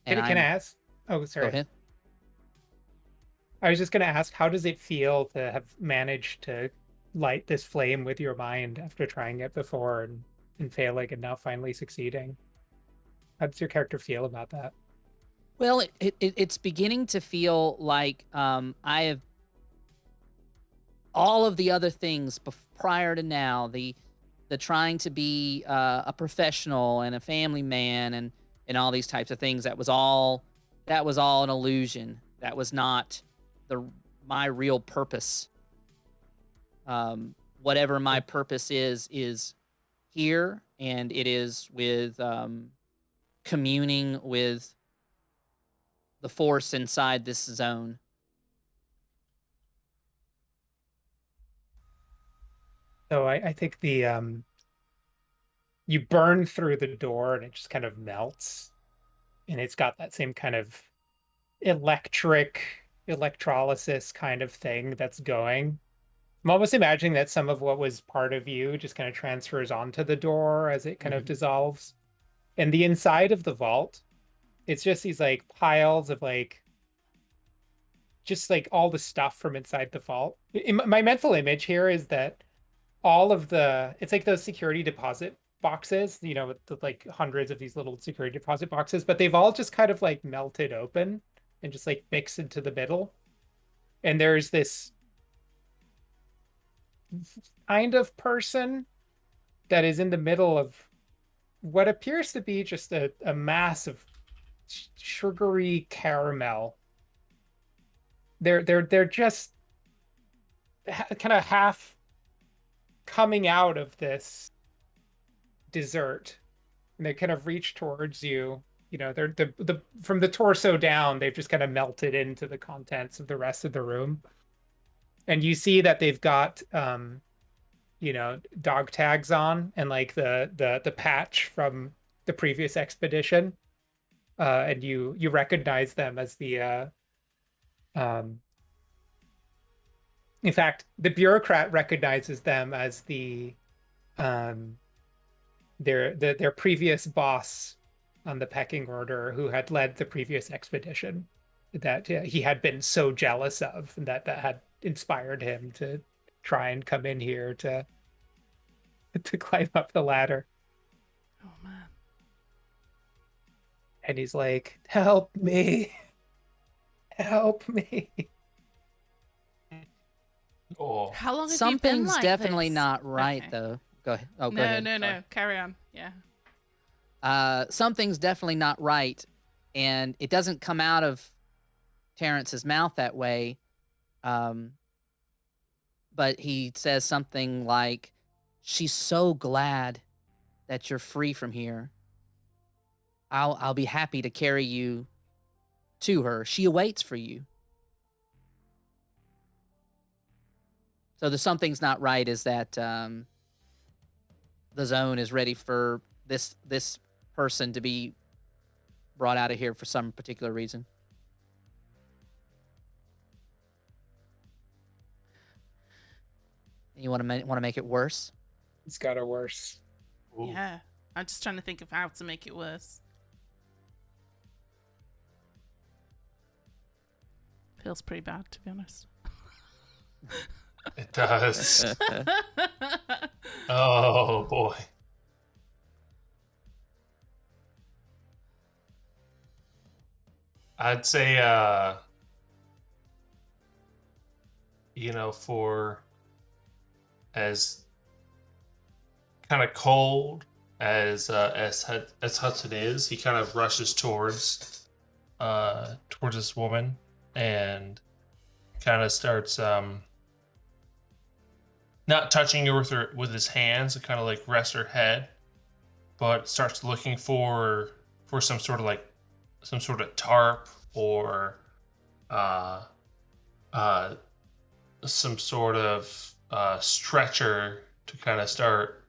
Can I ask? Oh, Go sorry. ahead. I was just going to ask, how does it feel to have managed to light this flame with your mind after trying it before and failing and now finally succeeding? How does your character feel about that? Well, it's beginning to feel like I have all of the other things prior to now, the trying to be a professional and a family man and all these types of things. That was all an illusion. That was not my real purpose. Whatever my purpose is here, and it is with communing with the force inside this zone. So I think you burn through the door and it just kind of melts, and it's got that same kind of electrolysis kind of thing that's going. I'm almost imagining that some of what was part of you just kind of transfers onto the door as it kind of dissolves. And the inside of the vault, it's just these like piles of like just like all the stuff from inside the vault. My mental image here is that all of it's like those security deposit boxes, with like hundreds of these little security deposit boxes, but they've all just kind of like melted open and just like mixed into the middle. And there's this kind of person that is in the middle of what appears to be just a mass of sugary caramel. They're just kind of half coming out of this dessert, and they kind of reach towards you. They're the from the torso down, they've just kind of melted into the contents of the rest of the room. And you see that they've got dog tags on, and like the patch from the previous expedition. And you recognize them as the in fact, the bureaucrat recognizes them as their previous boss on the pecking order, who had led the previous expedition that he had been so jealous of, and that had inspired him to try and come in here to climb up the ladder. Oh man. And he's like, "Help me. Help me." Oh, How long have you been Something's like definitely this? not right, Okay. though. Go ahead. Oh, go No, ahead. no, Sorry. no. Carry on. Yeah. Something's definitely not right, and it doesn't come out of Terrence's mouth that way. But he says something like, "She's so glad that you're free from here. I'll be happy to carry you to her. She awaits for you." So the something's not right is that the zone is ready for this person to be brought out of here for some particular reason. You want to make it worse? It's got a worse. ooh. Yeah. I'm just trying to think of how to make it worse. Feels pretty bad, to be honest. It does. Oh boy. I'd say for as kind of cold as Hudson is, he kind of rushes towards this woman and kind of starts not touching her with his hands, and kind of like rests her head, but starts looking for some sort of tarp or some sort of stretcher to kind of start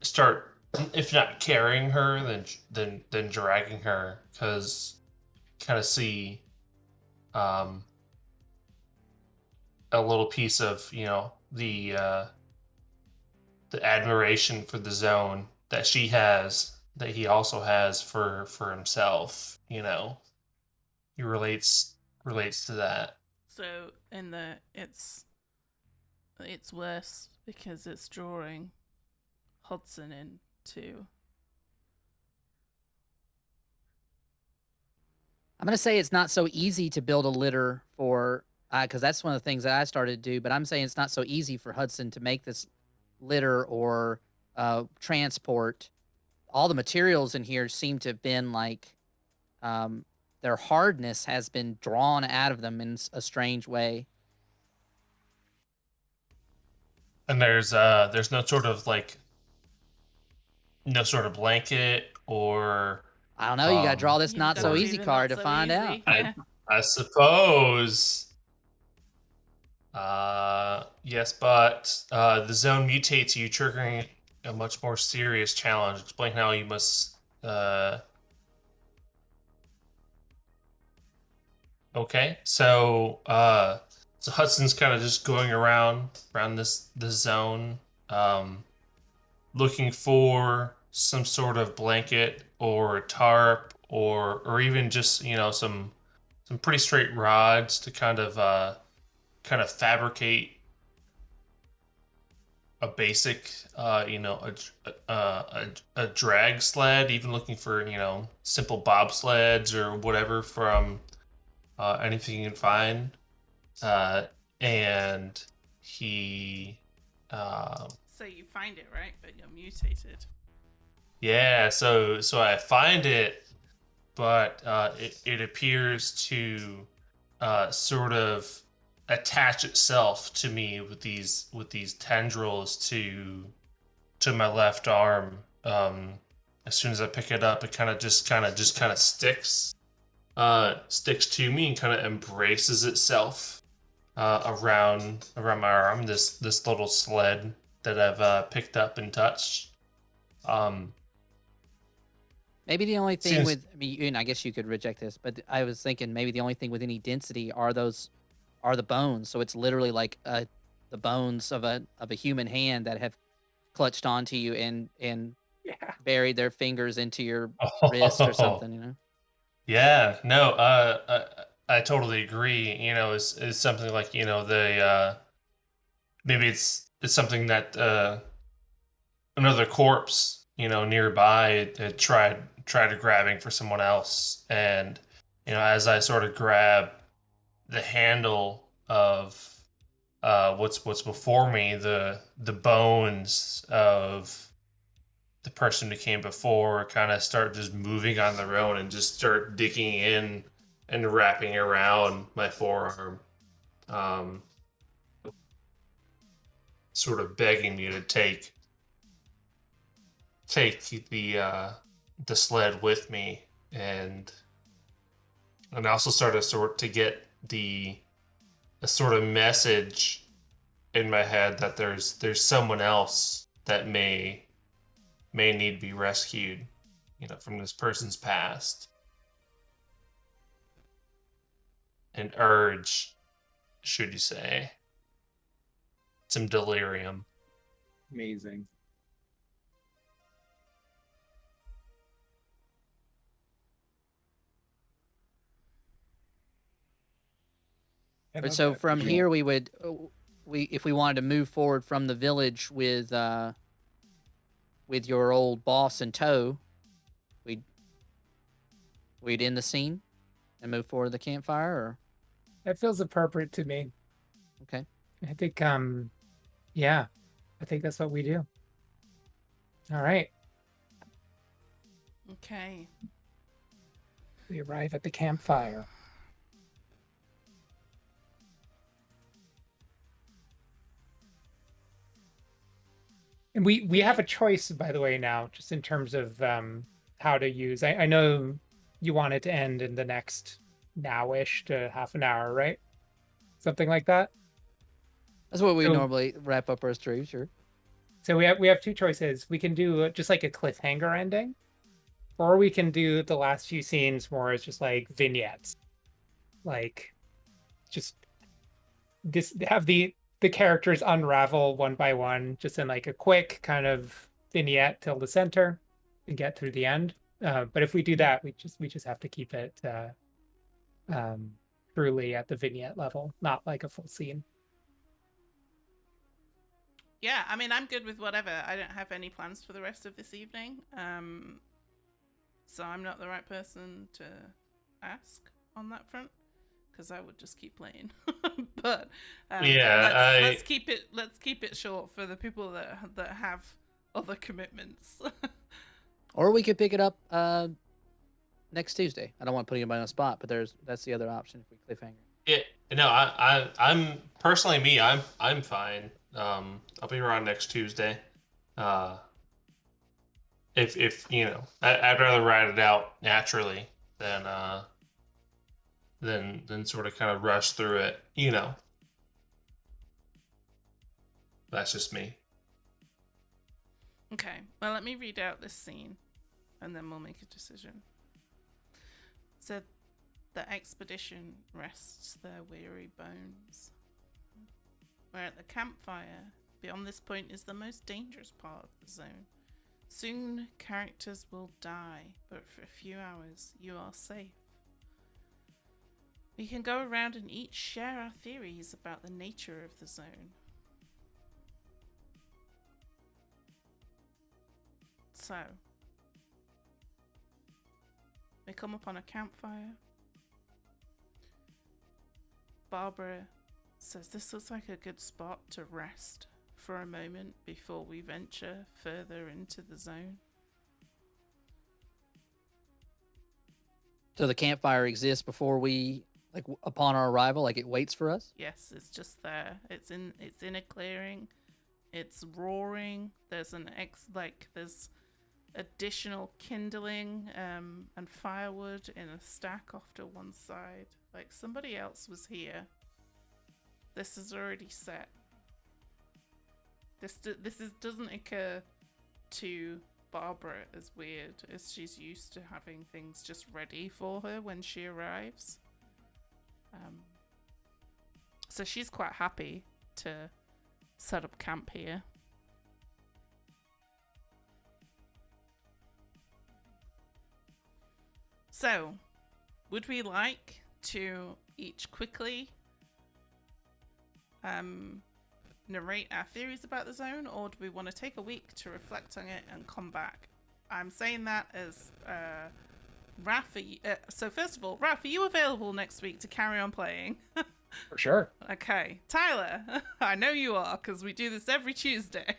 if not carrying her, then dragging her, because kind of see a little piece of the admiration for the zone that she has, that he also has for himself. He relates to that. So it's worse because it's drawing Hudson in too. I'm going to say it's not so easy to build a litter for, because that's one of the things that I started to do, but I'm saying it's not so easy for Hudson to make this litter or transport. All the materials in here seem to have been like, their hardness has been drawn out of them in a strange way. And there's no sort of blanket or I don't know. You got to draw this You've not got so to do easy the card not to so find out. easy, yeah. I suppose. Yes, but the zone mutates you, triggering a much more serious challenge. Explain how you must. Okay, so Hudson's kind of just going around this zone, looking for some sort of blanket or a tarp or even just some pretty straight rods to kind of fabricate a basic a drag sled, even looking for simple bobsleds or whatever from anything you can find. And he So you find it, right? But you're mutated. yeah, so I find it, but it appears to sort of attach itself to me with these tendrils to my left arm. As soon as I pick it up, it kind of sticks to me and kind of embraces itself around my arm. This little sled that I've picked up and touched. Maybe the only thing Seems- with, I mean, and I guess you could reject this, but I was thinking maybe the only thing with any density are the bones. So it's literally like the bones of a human hand that have clutched onto you and Yeah. buried their fingers into your wrist or something, you know? Yeah, no, I totally agree. It's something like the maybe it's something that another corpse nearby had tried grabbing for someone else, and as I sort of grab the handle of what's before me, the bones of the person who came before kind of start just moving on their own and just start digging in and wrapping around my forearm, sort of begging me to take the sled with me, and I also start to get a sort of message in my head that there's someone else that may need to be rescued, from this person's past. An urge, should you say. Some delirium. Amazing. I But love so that from visual. here we would if we wanted to move forward from the village with your old boss in tow, we'd end the scene and move forward to the campfire, or That feels appropriate to me. okay. I think yeah, I think that's what we do. All right. Okay. We arrive at the campfire. And we have a choice, by the way, now, just in terms of how to use. I know you want it to end in the next now-ish to half an hour, right? Something like that. That's what we So- normally wrap up our stream, sure. So we have two choices. We can do just like a cliffhanger ending, or we can do the last few scenes more as just like vignettes, like just this have the characters unravel one by one, just in like a quick kind of vignette till the center and get through the end. But if we do that, we just have to keep it truly at the vignette level, not like a full scene. Yeah, I mean, I'm good with whatever. I don't have any plans for the rest of this evening. So I'm not the right person to ask on that front, because I would just keep playing. But Yeah, let's keep it short for the people that have other commitments. Or we could pick it up next Tuesday. I don't want to put anybody on the spot, but that's the other option if we cliffhanger. Yeah, no, I'm personally me. I'm fine. I'll be around next Tuesday. if you know, I'd rather ride it out naturally than sort of kind of rush through it. You know, that's just me. Okay, well, let me read out this scene and then we'll make a decision. So, the expedition rests their weary bones. We're at the campfire. Beyond this point is the most dangerous part of the zone. Soon, characters will die, but for a few hours, you are safe. We can go around and each share our theories about the nature of the zone. So, we come upon a campfire. Barbara says this looks like a good spot to rest for a moment before we venture further into the zone. So the campfire exists before we, like, upon our arrival, like it waits for us? Yes, it's just there. It's in a clearing. It's roaring. There's there's additional kindling and firewood in a stack off to one side. Like somebody else was here. This is already set. This doesn't occur to Barbara as weird as she's used to having things just ready for her when she arrives. So she's quite happy to set up camp here. So, would we like to each quickly narrate our theories about the zone, or do we want to take a week to reflect on it and come back? I'm saying that as Raph. So first of all, Raph, are you available next week to carry on playing? For sure. Okay, Tyler, I know you are because we do this every Tuesday.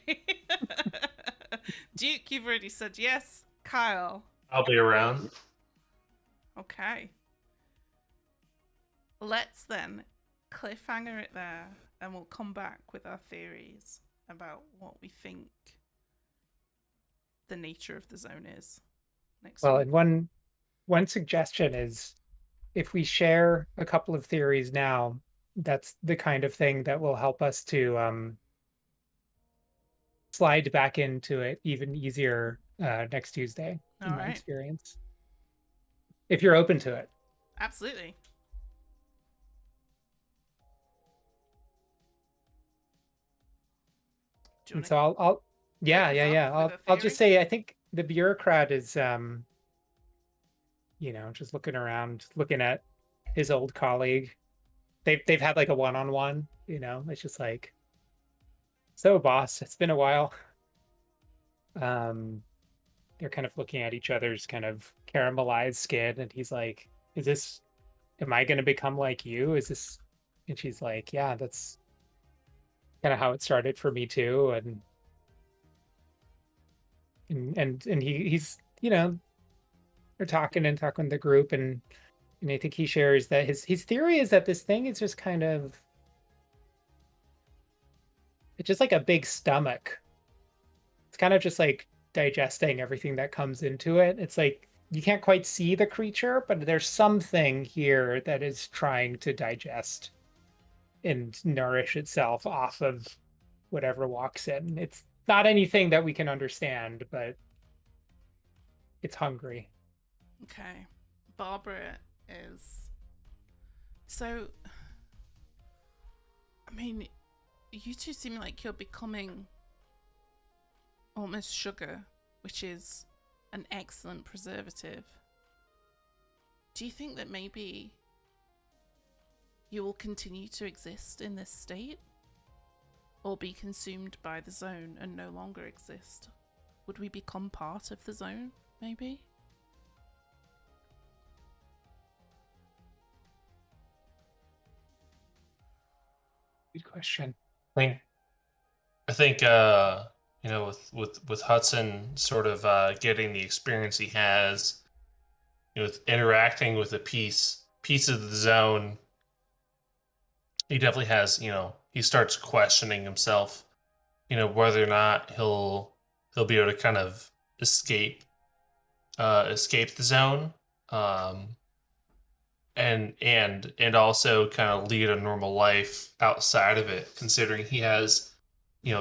Duke, you've already said yes. Kyle. I'll be around. Okay. Let's then cliffhanger it there and we'll come back with our theories about what we think the nature of the zone is next Well, week. and one suggestion is if we share a couple of theories now, that's the kind of thing that will help us to slide back into it even easier next Tuesday, in All my right. experience. If you're open to it. Absolutely. Do you And wanna so I'll yeah, kick us yeah. off with a I'll just theory? say I think the bureaucrat is just looking around, looking at his old colleague. They've had like a one-on-one, it's just like, so boss, it's been a while. They're kind of looking at each other's kind of caramelized skin, and he's like, am I gonna become like you? Is this And she's like, yeah, that's kind of how it started for me too. And he's they're talking in the group, and I think he shares that his theory is that this thing is just kind of, it's just like a big stomach. It's kind of just like digesting everything that comes into it. It's like you can't quite see the creature, but there's something here that is trying to digest and nourish itself off of whatever walks in. It's not anything that we can understand, but it's hungry. Okay. Barbara is... So, I mean, you two seem like you're becoming almost sugar, which is an excellent preservative. Do you think that maybe you will continue to exist in this state? Or be consumed by the zone and no longer exist? Would we become part of the zone, maybe? Good question. I think with Hudson sort of getting the experience he has, with interacting with a piece of the zone, he definitely has, he starts questioning himself, whether or not he'll be able to kind of escape the zone, and also kind of lead a normal life outside of it, considering he has,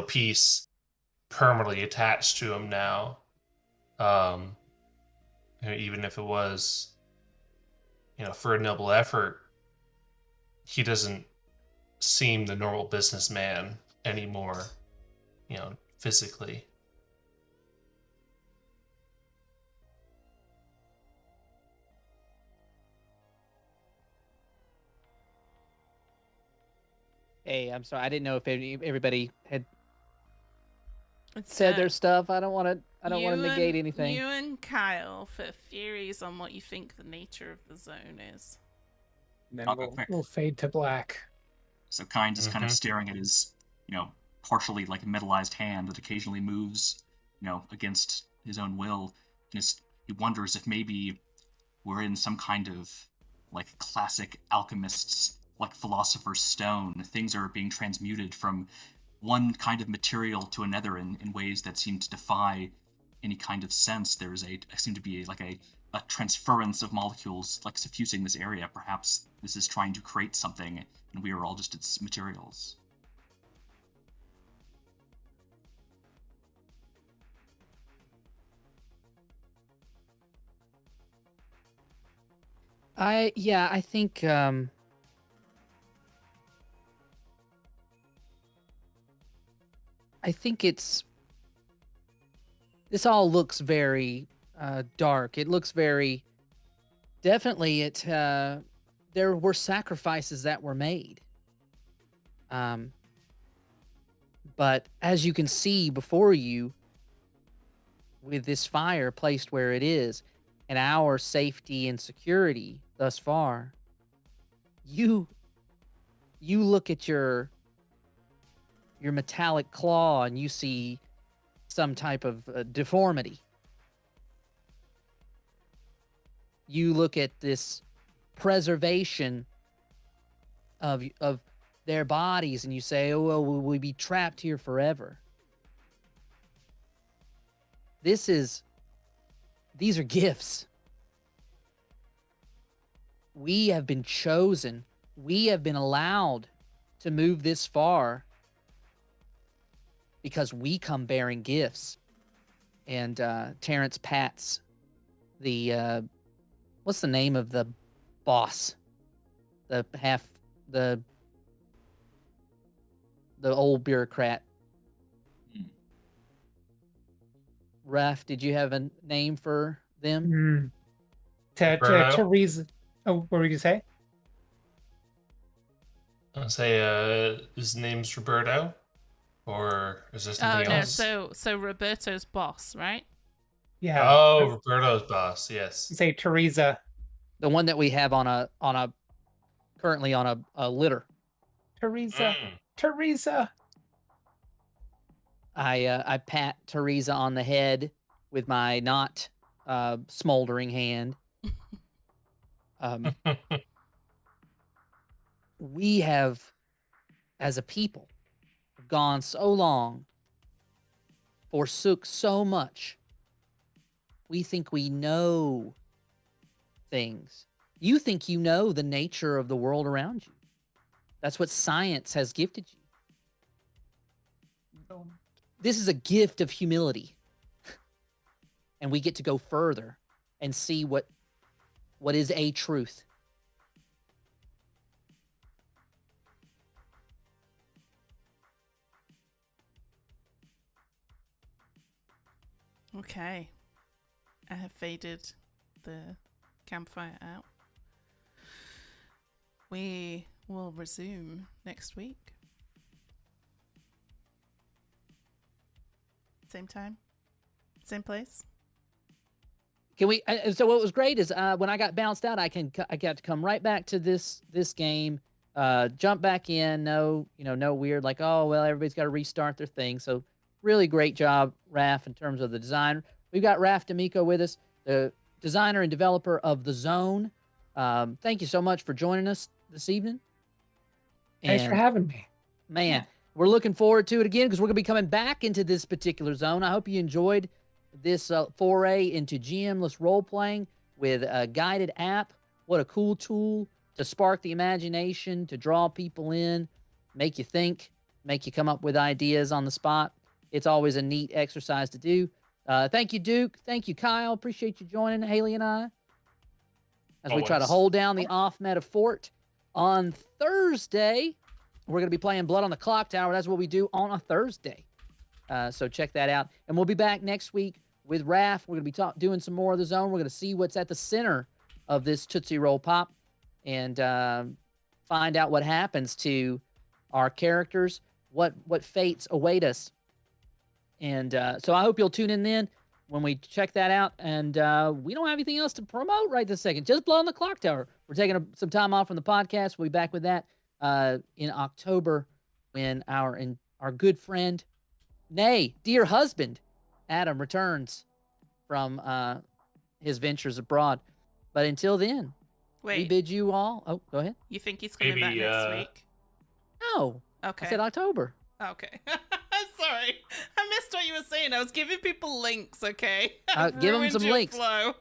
peace permanently attached to him now. Um, Even if it was, for a noble effort, he doesn't seem the normal businessman anymore, physically. Hey, I'm sorry. I didn't know if everybody had It's, said their stuff. I don't want to. I don't want to you negate and- anything. You and Kyle for theories on what you think the nature of the zone is. And then I'll go quick. we'll fade to black. So Kind is kind of Mhm. staring at his, partially like metallized hand that occasionally moves, against his own will. He wonders if maybe we're in some kind of like classic alchemist's like philosopher's stone. Things are being transmuted from one kind of material to another in ways that seem to defy any kind of sense. There's seem to be like a transference of molecules like suffusing this area. Perhaps this is trying to create something, and we are all just its materials. I think it's this all looks very dark. It looks very definitely there were sacrifices that were made. Um but as you can see before you, with this fire placed where it is and our safety and security thus far, you look at your metallic claw and you see some type of deformity. You look at this preservation of their bodies and you say, "Oh, well, will we be trapped here forever?" These are gifts. We have been chosen. We have been allowed to move this far because we come bearing gifts. And Terrence pats the what's the name of the boss? The old bureaucrat. Raph, did you have a name for them? Roberto? Teresa. Oh, what were you say? I'll say his name's Roberto, or is there Oh something no, else? so Roberto's boss, right? Yeah. Oh, Roberto's boss. Yes. You say Teresa. The one that we have currently on a litter. Teresa. Mm. Teresa. I pat Teresa on the head with my not smoldering hand. We have, as a people, gone so long, forsook so much. We think we know things. You think you know the nature of the world around you. That's what science has gifted you. This is a gift of humility. And we get to go further and see what is a truth. Okay. I have faded the campfire out. We will resume next week. Same time? Same place? Can we? So what was great is when I got bounced out, I got to come right back to this game, jump back in. No weird like, oh well, everybody's got to restart their thing. So really great job, Raph, in terms of the design. We've got Raph D'Amico with us, the designer and developer of The Zone. Thank you so much for joining us this evening. Thanks for having me. Man, we're looking forward to it again because we're going to be coming back into this particular zone. I hope you enjoyed this foray into GM-less role-playing with a guided app. What a cool tool to spark the imagination, to draw people in, make you think, make you come up with ideas on the spot. It's always a neat exercise to do. Thank you, Duke. Thank you, Kyle. Appreciate you joining Haley and I as we try to Always. hold down the off-meta fort. On Thursday, we're going to be playing Blood on the Clock Tower. That's what we do on a Thursday. So check that out. And we'll be back next week with Raph. We're going to be doing some more of the zone. We're going to see what's at the center of this Tootsie Roll Pop and find out what happens to our characters, what fates await us. And so I hope you'll tune in then when we check that out. And we don't have anything else to promote right this second. Just Blood on the Clock Tower. We're taking some time off from the podcast. We'll be back with that in October when our good friend, nay, dear husband, Adam returns from his ventures abroad. But until then, we Wait, bid you all. Oh, go ahead. you think he's coming back Maybe, next week? No, Okay. I said October. Okay. Sorry. I missed what you were saying. I was giving people links, okay? Give 'em Ruined some your links. flow.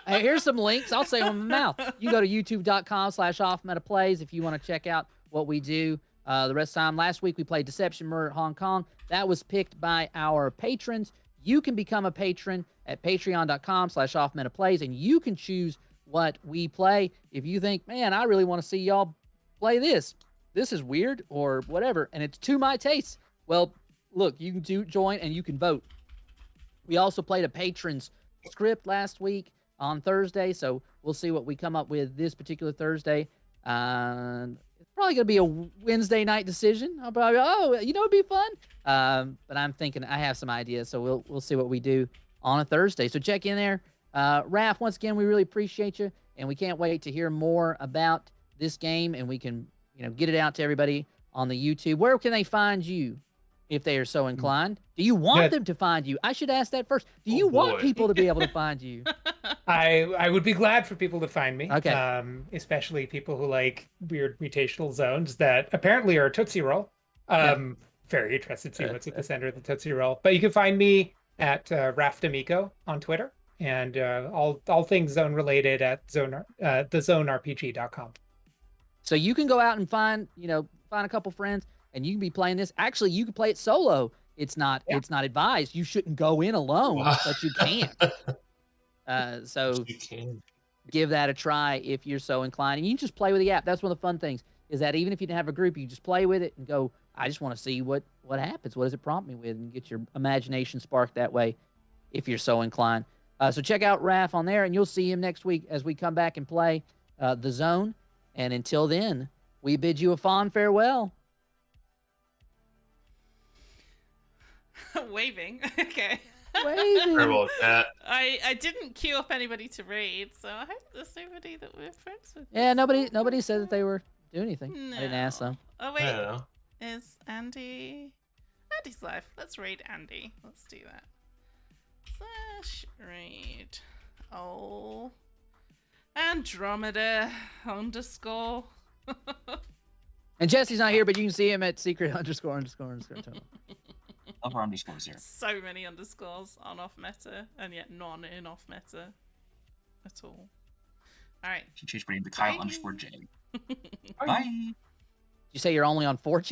Hey, here's some links. I'll say them in my mouth. You go to youtube.com/offmetaplays if you want to check out what we do the rest of the time. Last week we played Deception Murder at Hong Kong. That was picked by our patrons. You can become a patron at patreon.com/offmetaplays, and you can choose what we play. If you think, man, I really want to see y'all play this. This is weird or whatever, and it's to my taste. Well, look, you can join and you can vote. We also played a patron's script last week on Thursday, so we'll see what we come up with this particular Thursday. It's probably going to be a Wednesday night decision. I'll probably, it'd be fun. But I'm thinking I have some ideas, so we'll see what we do on a Thursday. So check in there. Raph, once again, we really appreciate you, and we can't wait to hear more about this game, and we can get it out to everybody on the YouTube. Where can they find you if they are so inclined? Do you want them to find you? I should ask that first. Do you want people to be able to find you? I would be glad for people to find me. Okay. Especially people who like weird mutational zones that apparently are Tootsie Roll. Very interested to see what's at the center of the Tootsie Roll. But you can find me at Raph D'Amico on Twitter, and all things zone related at thezonerpg.com. So you can go out and find a couple friends, and you can be playing this. Actually, you can play it solo. It's not advised. You shouldn't go in alone, but you can. So You can. give that a try if you're so inclined. And you can just play with the app. That's one of the fun things, is that even if you didn't have a group, you just play with it and go, I just want to see what happens. What does it prompt me with? And get your imagination sparked that way if you're so inclined. So check out Raph on there, and you'll see him next week as we come back and play The Zone. And until then, we bid you a fond farewell. Waving. Okay. Waving. Terrible at that. I didn't queue up anybody to raid, so I hope there's nobody that we're friends with. Yeah, nobody said that they were doing anything. No. I didn't ask them. Oh I wait, don't know. is Andy's live? Let's raid Andy. Let's do that. /raid. Oh, Andromeda _ And Jesse's not here, but you can see him at secret___. Love our underscores here. So many underscores on off meta, and yet none in off meta at all. All right. Should change my name to Kyle_J. Bye. You say you're only on 4chan?